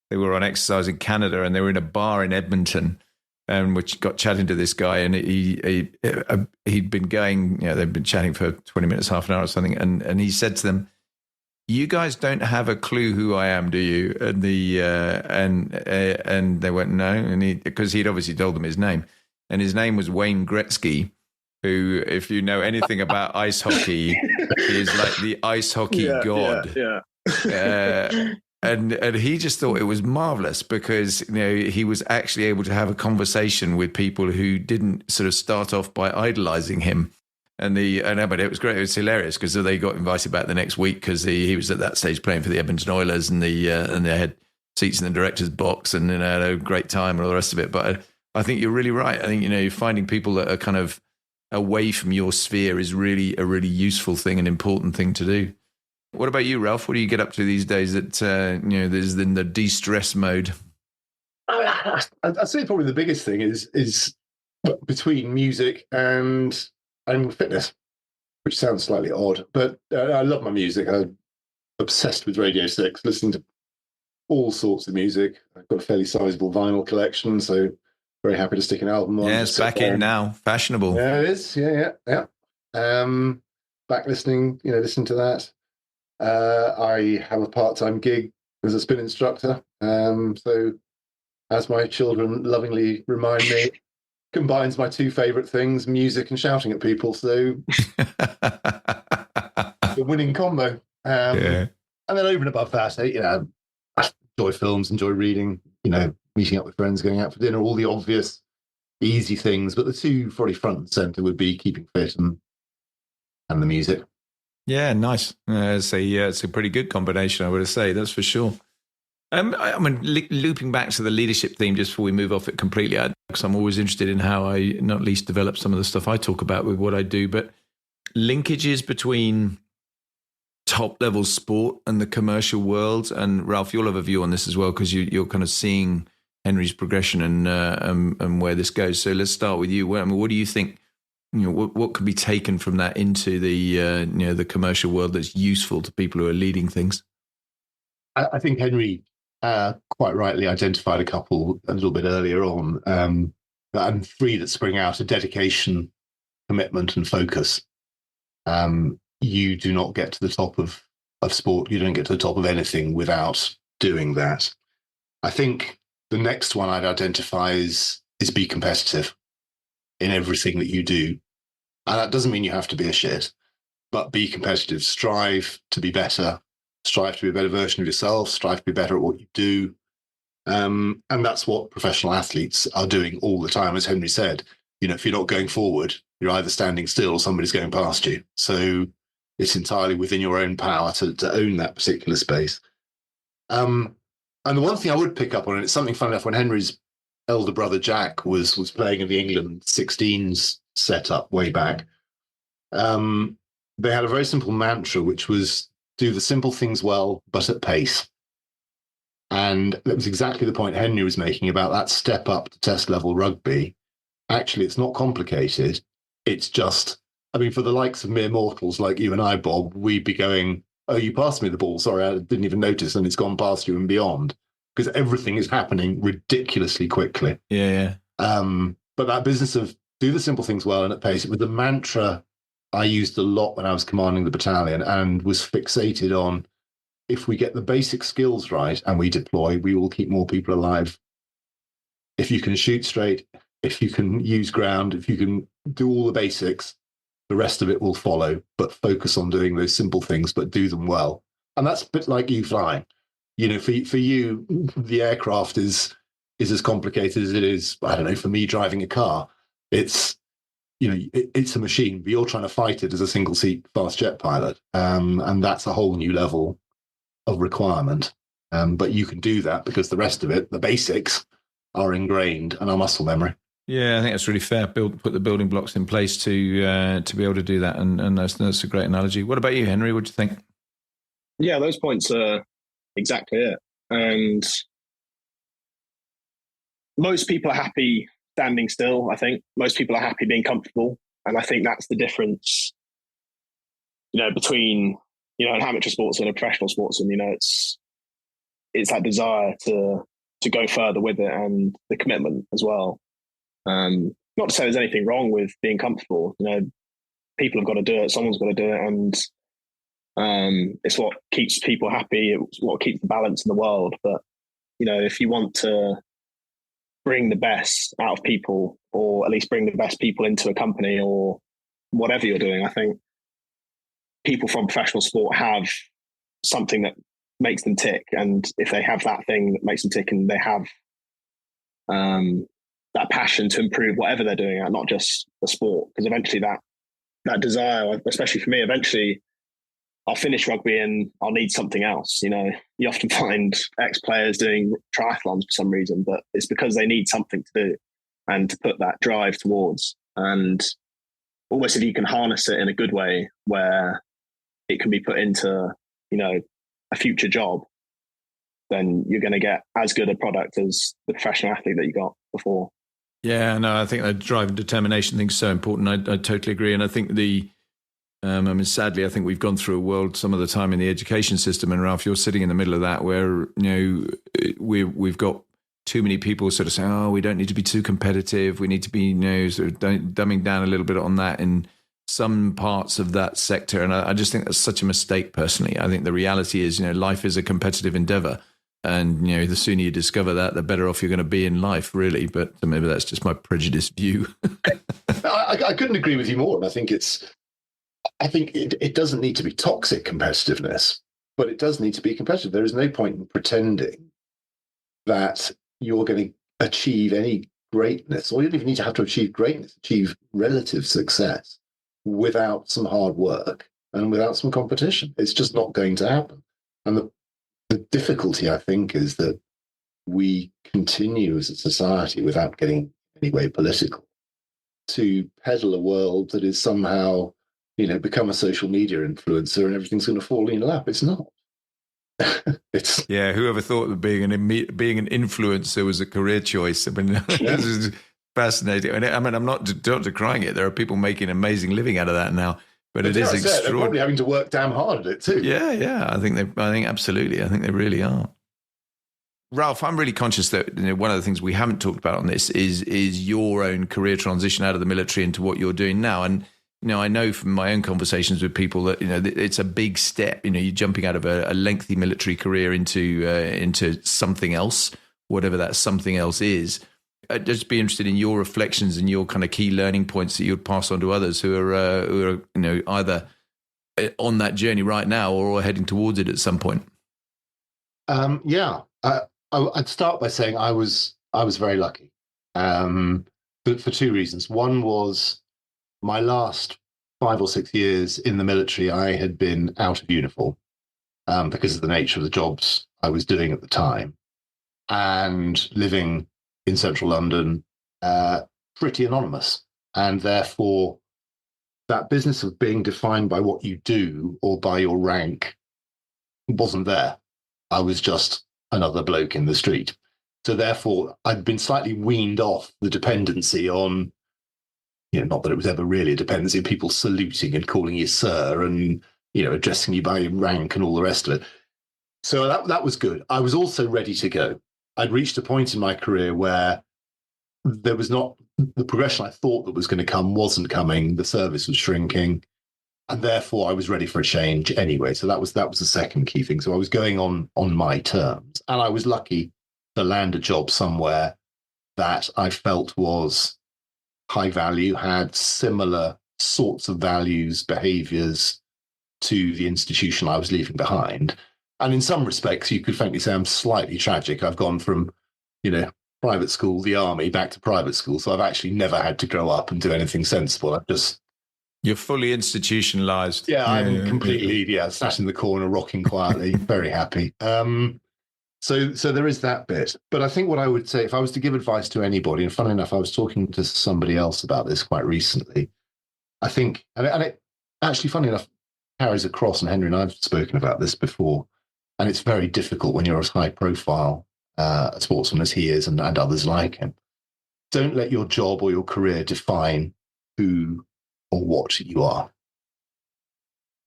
They were on exercise in Canada, and they were in a bar in Edmonton, and which got chatting to this guy, and he'd been going, they'd been chatting for 20 minutes, half an hour or something, and he said to them, "You guys don't have a clue who I am, do you?" And and they went, "No," and because he'd obviously told them his name, and his name was Wayne Gretzky, who, if you know anything about ice hockey, is like the ice hockey god. Yeah. And he just thought it was marvelous, because he was actually able to have a conversation with people who didn't sort of start off by idolizing him. But it was great. It was hilarious, because they got invited back the next week, because he was at that stage playing for the Edmonton Oilers, and they had seats in the director's box, and had a great time and all the rest of it. But I think you're really right. I think finding people that are kind of away from your sphere is really a really useful thing, an important thing to do. What about you, Ralph? What do you get up to these days that there's in the de-stress mode? I'd say probably the biggest thing is between music and fitness, which sounds slightly odd, but I love my music. I'm obsessed with Radio 6, listening to all sorts of music. I've got a fairly sizable vinyl collection, so very happy to stick an album on. Yeah, it's back in now, fashionable. Yeah, it is. Yeah. Back listening to that. I have a part-time gig as a spin instructor. So, as my children lovingly remind me, combines my two favourite things, music and shouting at people. So, the winning combo. And then over and above that, I enjoy films, enjoy reading, meeting up with friends, going out for dinner, all the obvious, easy things. But the two probably front and centre would be keeping fit and the music. Yeah, nice. It's a pretty good combination, I would say. That's for sure. Looping back to the leadership theme, just before we move off it completely, because I'm always interested in how I not least develop some of the stuff I talk about with what I do, but linkages between top level sport and the commercial world. And Ralph, you'll have a view on this as well, because you're kind of seeing Henry's progression and where this goes. So let's start with you. What do you think? What could be taken from that into the commercial world that's useful to people who are leading things? I think Henry quite rightly identified a couple a little bit earlier on, and three that spring out: a dedication, commitment, and focus. You do not get to the top of sport. You don't get to the top of anything without doing that. I think The next one I'd identify is be competitive in everything that you do. And that doesn't mean you have to be a shit, but be competitive. Strive to be better. Strive to be a better version of yourself. Strive to be better at what you do. And that's what professional athletes are doing all the time. As Henry said, if you're not going forward, you're either standing still or somebody's going past you. So it's entirely within your own power to own that particular space. And the one thing I would pick up on, and it's something funny enough, when Henry's elder brother Jack was playing in the England 16s setup way back, they had a very simple mantra, which was do the simple things well, but at pace. And that was exactly the point Henry was making about that step up to test level rugby. Actually, it's not complicated. It's just, for the likes of mere mortals like you and I, Bob, we'd be going, oh, you passed me the ball. Sorry, I didn't even notice. And it's gone past you and beyond, because everything is happening ridiculously quickly. Yeah. But that business of do the simple things well and at pace, it was the mantra I used a lot when I was commanding the battalion, and was fixated on, if we get the basic skills right and we deploy, we will keep more people alive. If you can shoot straight, if you can use ground, if you can do all the basics, the rest of it will follow. But focus on doing those simple things, but do them well. And that's a bit like you flying. For you, the aircraft is as complicated as it is, I don't know, for me driving a car. It's it's a machine, but you're trying to fight it as a single seat fast jet pilot. And that's a whole new level of requirement. But you can do that because the rest of it, the basics, are ingrained and are muscle memory. Yeah, I think that's really fair. Put the building blocks in place to be able to do that, and that's a great analogy. What about you, Henry? What do you think? Yeah, those points are exactly it. And most people are happy standing still. I think most people are happy being comfortable, and I think that's the difference. Between an amateur sportsman and a professional sportsman. It's that desire to go further with it, and the commitment as well. Not to say there's anything wrong with being comfortable. People have got to do it. Someone's got to do it, and it's what keeps people happy. It's what keeps the balance in the world. But if you want to bring the best out of people, or at least bring the best people into a company or whatever you're doing, I think people from professional sport have something that makes them tick. And if they have that thing that makes them tick, and they have that passion to improve whatever they're doing at, not just the sport, because eventually that desire, especially for me, eventually I'll finish rugby and I'll need something else. You often find ex-players doing triathlons for some reason, but it's because they need something to do and to put that drive towards. And almost if you can harness it in a good way where it can be put into, a future job, then you're going to get as good a product as the professional athlete that you got before. Yeah, no, I think that drive and determination thing is so important. I totally agree. And I think sadly, I think we've gone through a world some of the time in the education system, and Ralph, you're sitting in the middle of that, where, we've got too many people sort of saying, oh, we don't need to be too competitive. We need to be, sort of dumbing down a little bit on that in some parts of that sector. And I just think that's such a mistake, personally. I think the reality is, life is a competitive endeavor. And, the sooner you discover that, the better off you're going to be in life, really. But maybe that's just my prejudiced view. I couldn't agree with you more. And I think it doesn't need to be toxic competitiveness, but it does need to be competitive. There is no point in pretending that you're going to achieve any greatness, or you don't even need to have to achieve greatness, achieve relative success without some hard work and without some competition. It's just not going to happen. And the difficulty, I think, is that we continue as a society, without getting any way political, to peddle a world that is somehow, become a social media influencer and everything's going to fall in your lap. It's not. Whoever thought that being an influencer was a career choice? This is fascinating. I'm not decrying it. There are people making an amazing living out of that now. But it is extraordinary. They're probably having to work damn hard at it too. Yeah. I think absolutely. I think they really are. Ralph, I'm really conscious that one of the things we haven't talked about on this is your own career transition out of the military into what you're doing now. And I know from my own conversations with people that it's a big step. You're jumping out of a lengthy military career into something else, whatever that something else is. I'd just be interested in your reflections and your kind of key learning points that you'd pass on to others who are either on that journey right now or heading towards it at some point. I'd start by saying I was very lucky, but for two reasons. One was my last 5 or 6 years in the military, I had been out of uniform because of the nature of the jobs I was doing at the time, and living in central London, pretty anonymous. And therefore, that business of being defined by what you do or by your rank wasn't there. I was just another bloke in the street. So therefore, I'd been slightly weaned off the dependency on, not that it was ever really a dependency, of people saluting and calling you sir and, addressing you by your rank and all the rest of it. So that was good. I was also ready to go. I'd reached a point in my career where there was not the progression I thought that was going to come wasn't coming. The service was shrinking, and therefore I was ready for a change anyway. So that was the second key thing. So I was going on my terms, and I was lucky to land a job somewhere that I felt was high value, had similar sorts of values, behaviors to the institution I was leaving behind. And in some respects, you could frankly say I'm slightly tragic. I've gone from, private school, the army, back to private school. So I've actually never had to grow up and do anything sensible. You're fully institutionalized. Yeah, I'm completely, sat in the corner, rocking quietly, very happy. So there is that bit. But I think what I would say, if I was to give advice to anybody, and funnily enough, I was talking to somebody else about this quite recently. I think, and it actually, funnily enough, carries across, and Henry and I have spoken about this before. And it's very difficult when you're as high profile a sportsman as he is and others like him. Don't let your job or your career define who or what you are.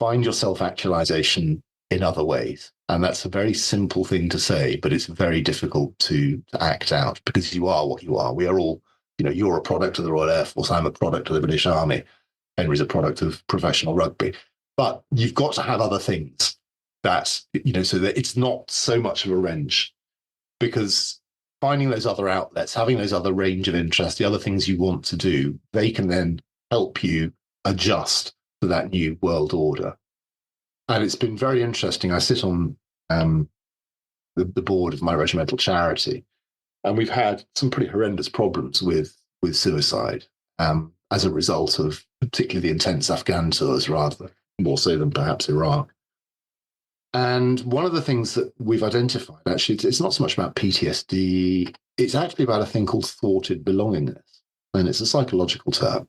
Find your self-actualization in other ways. And that's a very simple thing to say, but it's very difficult to act out because you are what you are. We are all, you're a product of the Royal Air Force. I'm a product of the British Army. Henry's a product of professional rugby. But you've got to have other things that, so that it's not so much of a wrench, because finding those other outlets, having those other range of interests, the other things you want to do, they can then help you adjust to that new world order. And it's been very interesting. I sit on the board of my regimental charity, and we've had some pretty horrendous problems with suicide as a result of particularly the intense Afghan tours, rather more so than perhaps Iraq. And one of the things that we've identified, actually, it's not so much about PTSD, it's actually about a thing called thwarted belongingness. And it's a psychological term.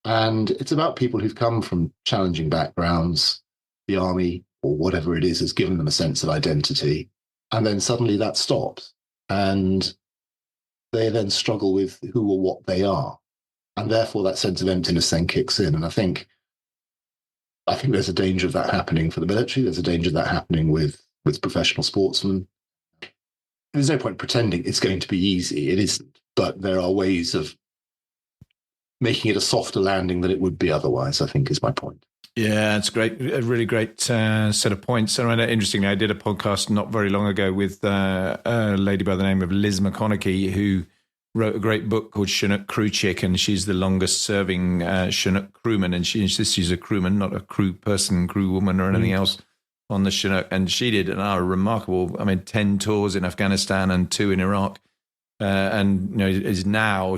And it's about people who've come from challenging backgrounds. The army or whatever it is has given them a sense of identity. And then suddenly that stops. And they then struggle with who or what they are. And therefore that sense of emptiness then kicks in. And I think there's a danger of that happening for the military. There's a danger of that happening with professional sportsmen. There's no point pretending it's going to be easy. It isn't. But there are ways of making it a softer landing than it would be otherwise, I think, is my point. Yeah, it's great. A really great set of points. And interestingly, I did a podcast not very long ago with a lady by the name of Liz McConaughey, who wrote a great book called Chinook Crew Chick, and she's the longest serving Chinook crewman. And she's a crewman, not a crew woman or anything else on the Chinook. And she did a remarkable, 10 tours in Afghanistan and 2 in Iraq.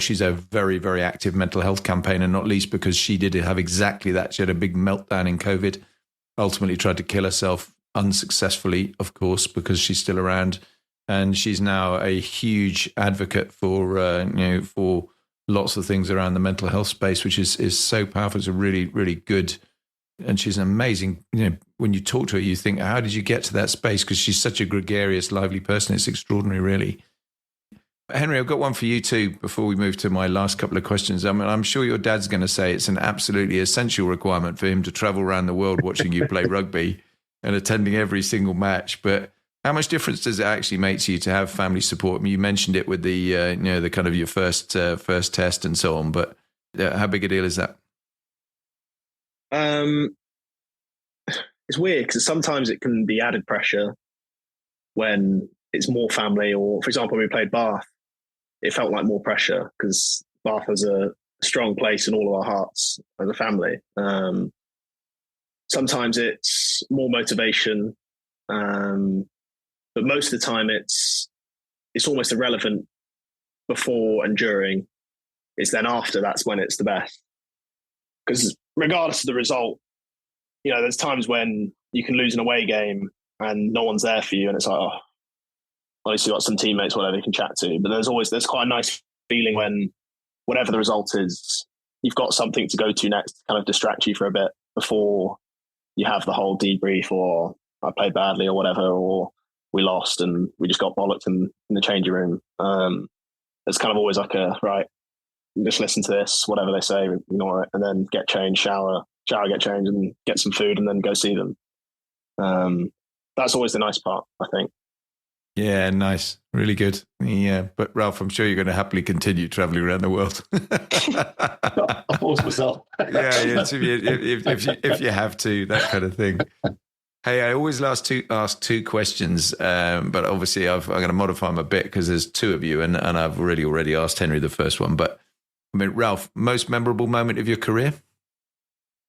She's a very, very active mental health campaigner, not least because she did have exactly that. She had a big meltdown in COVID, ultimately tried to kill herself unsuccessfully, of course, because she's still around. And she's now a huge advocate for lots of things around the mental health space, which is so powerful. It's a really, really good, and she's an amazing, when you talk to her, you think, how did you get to that space? Because she's such a gregarious, lively person. It's extraordinary, really. Henry, I've got one for you too before we move to my last couple of questions. I'm sure your dad's going to say it's an absolutely essential requirement for him to travel around the world watching you play rugby and attending every single match. But how much difference does it actually make to you to have family support? You mentioned it with the, the kind of your first test and so on, but how big a deal is that? It's weird because sometimes it can be added pressure when it's more family. Or, for example, when we played Bath, it felt like more pressure because Bath has a strong place in all of our hearts as a family. Sometimes it's more motivation, but most of the time it's almost irrelevant before and during. It's then after that's when it's the best. Because regardless of the result, there's times when you can lose an away game and no one's there for you, and it's like, oh, at least you've got some teammates, whatever you can chat to. But there's quite a nice feeling when, whatever the result is, you've got something to go to next to kind of distract you for a bit before you have the whole debrief, or I played badly or whatever, or we lost and we just got bollocked in the changing room. It's kind of always like right, just listen to this, whatever they say, ignore it, and then get changed, shower, get changed, and get some food, and then go see them. That's always the nice part, I think. Yeah, nice. Really good. Yeah. But Ralph, I'm sure you're going to happily continue traveling around the world. I force myself. If you have to, that kind of thing. Hey, I always ask two questions, but obviously I'm going to modify them a bit because there's two of you, and I've already asked Henry the first one. But I mean, Ralph, most memorable moment of your career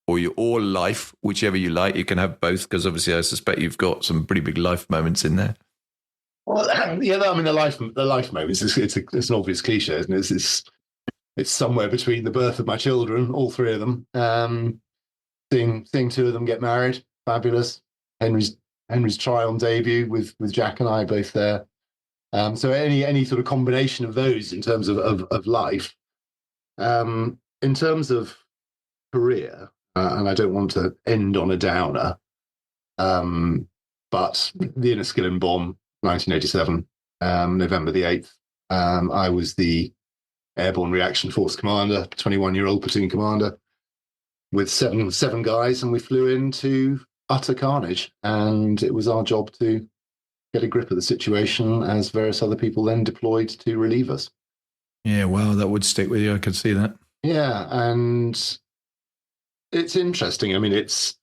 or your life, whichever you like. You can have both because obviously I suspect you've got some pretty big life moments in there. Well, yeah, I mean, the life moments, it's an obvious cliche, isn't it? It's somewhere between the birth of my children, all three of them, seeing two of them get married, fabulous. Henry's trial debut with Jack and I both there. So any sort of combination of those in terms of life. In terms of career, and I don't want to end on a downer, but the Enniskillen bomb, 1987, November the 8th. I was the Airborne Reaction Force commander, 21-year-old platoon commander, with seven guys, and we flew into utter carnage. And it was our job to get a grip of the situation as various other people then deployed to relieve us. Yeah, wow, that would stick with you. I could see that. Yeah, and it's interesting. I mean, it's,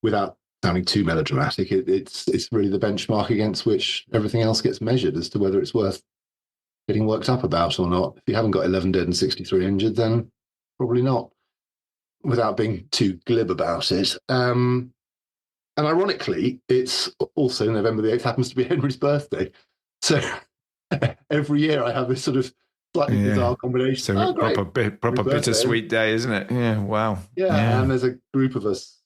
without sounding too melodramatic, it's really the benchmark against which everything else gets measured as to whether it's worth getting worked up about or not. If you haven't got 11 dead and 63 injured, then probably not, without being too glib about it. And ironically, it's also November the 8th happens to be Henry's birthday. So every year I have this sort of slightly bizarre combination. So proper bittersweet day, isn't it? Yeah, wow. Yeah, and there's a group of us,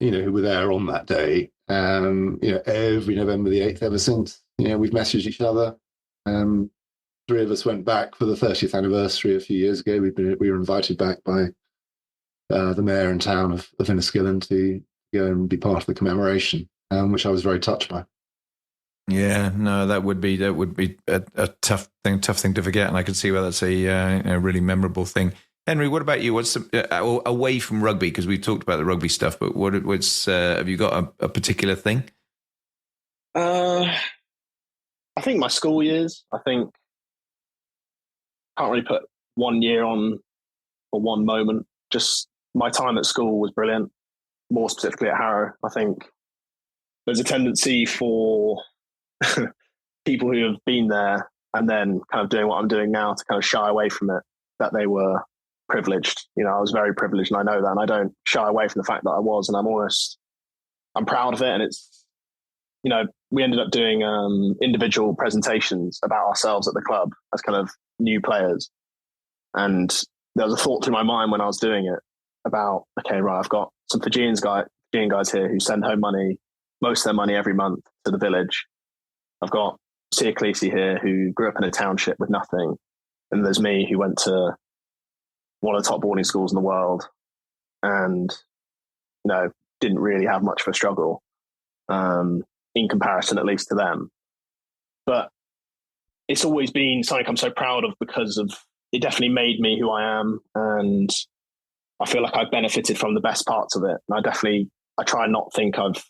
who were there on that day. Every November the 8th ever since. We've messaged each other. Three of us went back for the 30th anniversary a few years ago. We were invited back by the mayor and town of Enniskillen to go and be part of the commemoration, which I was very touched by. Yeah, no, that would be a tough thing to forget, and I could see why that's a really memorable thing. Henry, what about you? What's away from rugby, because we've talked about the rugby stuff, but what's have you got a particular thing? I think my school years. I think can't really put 1 year on or one moment. Just my time at school was brilliant. More specifically at Harrow, I think there's a tendency for people who have been there and then kind of doing what I'm doing now to kind of shy away from it, that they were privileged. I was very privileged, and I know that, and I don't shy away from the fact that I was, and I'm proud of it. And it's, we ended up doing individual presentations about ourselves at the club as kind of new players. And there was a thought through my mind when I was doing it about, okay, right, I've got some Fijian guys here who send home money, most of their money every month, to the village. I've got Sia Khaleesi here, who grew up in a township with nothing. And there's me, who went to one of the top boarding schools in the world and, didn't really have much of a struggle, in comparison, at least, to them. But it's always been something I'm so proud of because of it definitely made me who I am. And I feel like I've benefited from the best parts of it. And I try and not think I've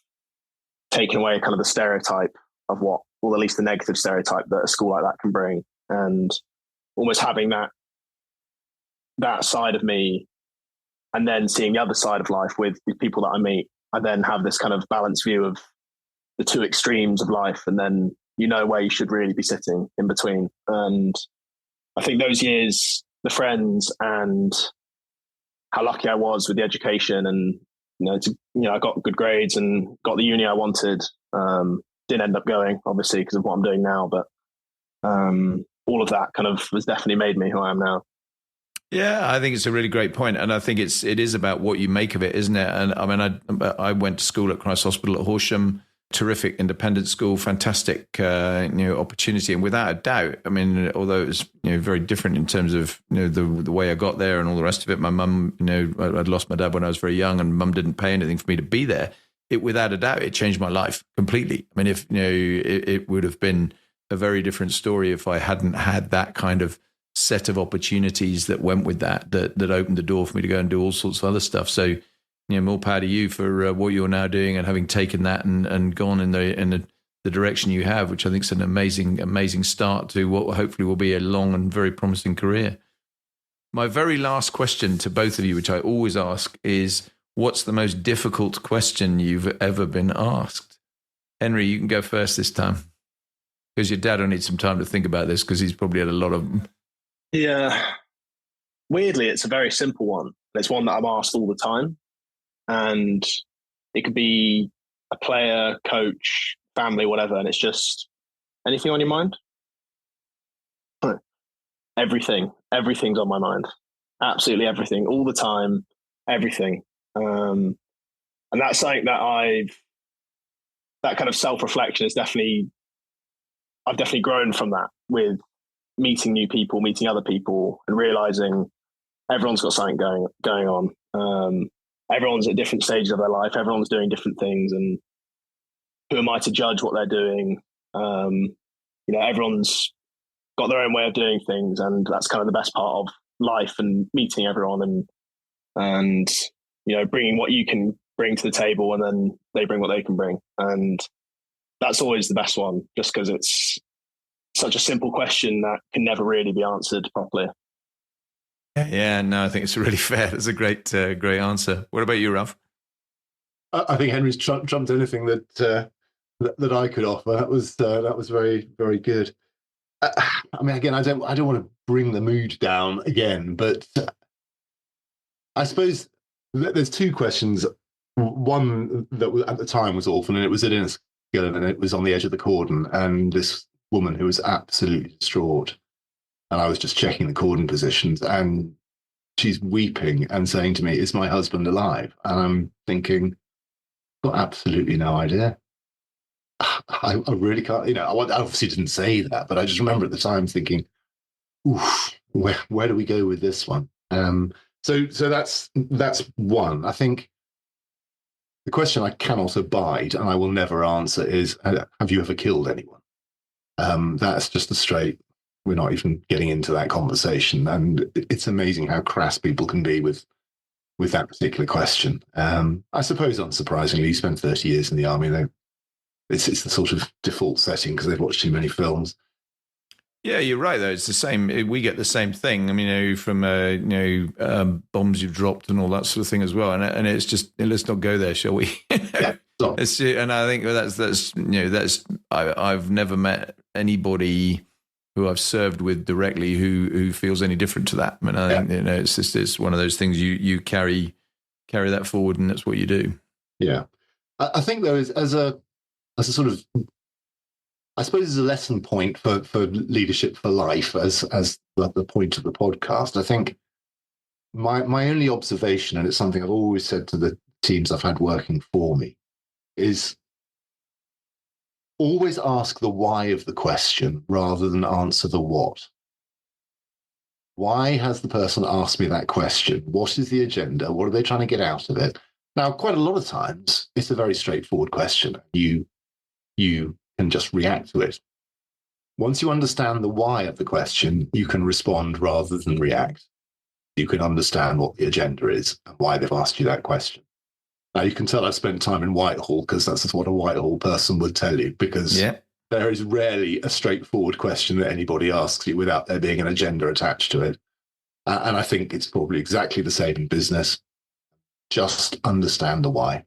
taken away kind of the stereotype of at least the negative stereotype that a school like that can bring. And almost having that side of me, and then seeing the other side of life with the people that I meet, I then have this kind of balanced view of the two extremes of life, and then you know where you should really be sitting in between. And I think those years, the friends and how lucky I was with the education, and I got good grades and got the uni I wanted. Didn't end up going, obviously, because of what I'm doing now, but all of that kind of has definitely made me who I am now. Yeah, I think it's a really great point, and I think it is about what you make of it, isn't it? And I mean, I went to school at Christ Hospital at Horsham, terrific independent school, fantastic opportunity, and without a doubt, I mean, although it was very different in terms of the way I got there and all the rest of it. My mum, I'd lost my dad when I was very young, and mum didn't pay anything for me to be there. It without a doubt, it changed my life completely. I mean, if it would have been a very different story if I hadn't had that kind of set of opportunities that went with that opened the door for me to go and do all sorts of other stuff. So, more power to you for what you're now doing and having taken that and gone in the direction you have, which I think is an amazing start to what hopefully will be a long and very promising career. My very last question to both of you, which I always ask, is what's the most difficult question you've ever been asked? Henry, you can go first this time, because your dad will need some time to think about this, because he's probably had a lot of them. Yeah. Weirdly, it's a very simple one. It's one that I'm asked all the time. And it could be a player, coach, family, whatever. And it's just, anything on your mind? Everything. Everything's on my mind. Absolutely everything. All the time. Everything. And that's something that that kind of self-reflection is I've definitely grown from that, with meeting new people, meeting other people, and realizing everyone's got something going on. Everyone's at different stages of their life. Everyone's doing different things, and who am I to judge what they're doing? Everyone's got their own way of doing things, and that's kind of the best part of life, and meeting everyone and bringing what you can bring to the table, and then they bring what they can bring. And that's always the best one, just because it's such a simple question that can never really be answered properly. Yeah, no, I think it's really fair. That's a great answer. What about you, Ralph? I think Henry's trumped anything that I could offer. That was very, very good. I mean, again, I don't want to bring the mood down again, but I suppose there's two questions. One that at the time was awful, and it was at Inniskillen, and it was on the edge of the cordon, and this woman who was absolutely distraught. And I was just checking the cordon positions, and she's weeping and saying to me, "Is my husband alive?" And I'm thinking, I've got absolutely no idea. I really can't, I obviously didn't say that, but I just remember at the time thinking, oof, where do we go with this one? So that's one. I think the question I cannot abide, and I will never answer, is, have you ever killed anyone? That's just a straight, we're not even getting into that conversation. And it's amazing how crass people can be with that particular question. I suppose, unsurprisingly, you spend 30 years in the army, it's the sort of default setting because they've watched too many films. Yeah, you're right, though. It's the same. We get the same thing. I mean, from bombs you've dropped and all that sort of thing as well. And it's just, let's not go there, shall we? Yeah, and I think that's I've never met anybody who I've served with directly who feels any different to that. I mean, I think it's one of those things you carry that forward, and that's what you do. Yeah, I think though, as a sort of, I suppose, as a lesson point for leadership for life, as the point of the podcast, I think my only observation, and it's something I've always said to the teams I've had working for me, is always ask the why of the question rather than answer the what. Why has the person asked me that question? What is the agenda? What are they trying to get out of it? Now, quite a lot of times, it's a very straightforward question. You can just react to it. Once you understand the why of the question, you can respond rather than react. You can understand what the agenda is and why they've asked you that question. Now, you can tell I've spent time in Whitehall, because that's what a Whitehall person would tell you, because there is rarely a straightforward question that anybody asks you without there being an agenda attached to it. And I think it's probably exactly the same in business. Just understand the why.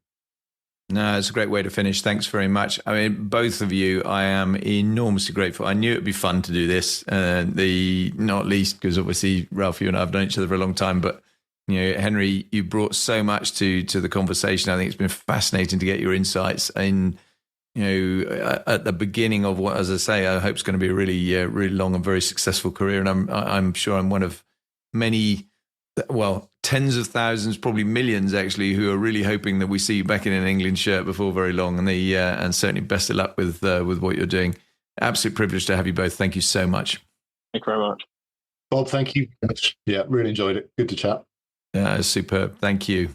No, it's a great way to finish. Thanks very much. I mean, both of you, I am enormously grateful. I knew it'd be fun to do this. Not least because obviously, Ralph, you and I have known each other for a long time. But Henry, you brought so much to the conversation. I think it's been fascinating to get your insights. And at the beginning of what, as I say, I hope it's going to be a really, really long and very successful career. And I'm sure I'm one of many. Well, tens of thousands, probably millions, actually, who are really hoping that we see you back in an England shirt before very long. And certainly best of luck with what you're doing. Absolute privilege to have you both. Thank you so much. Thank you very much, Bob. Thank you. Yeah, really enjoyed it. Good to chat. Superb. Thank you.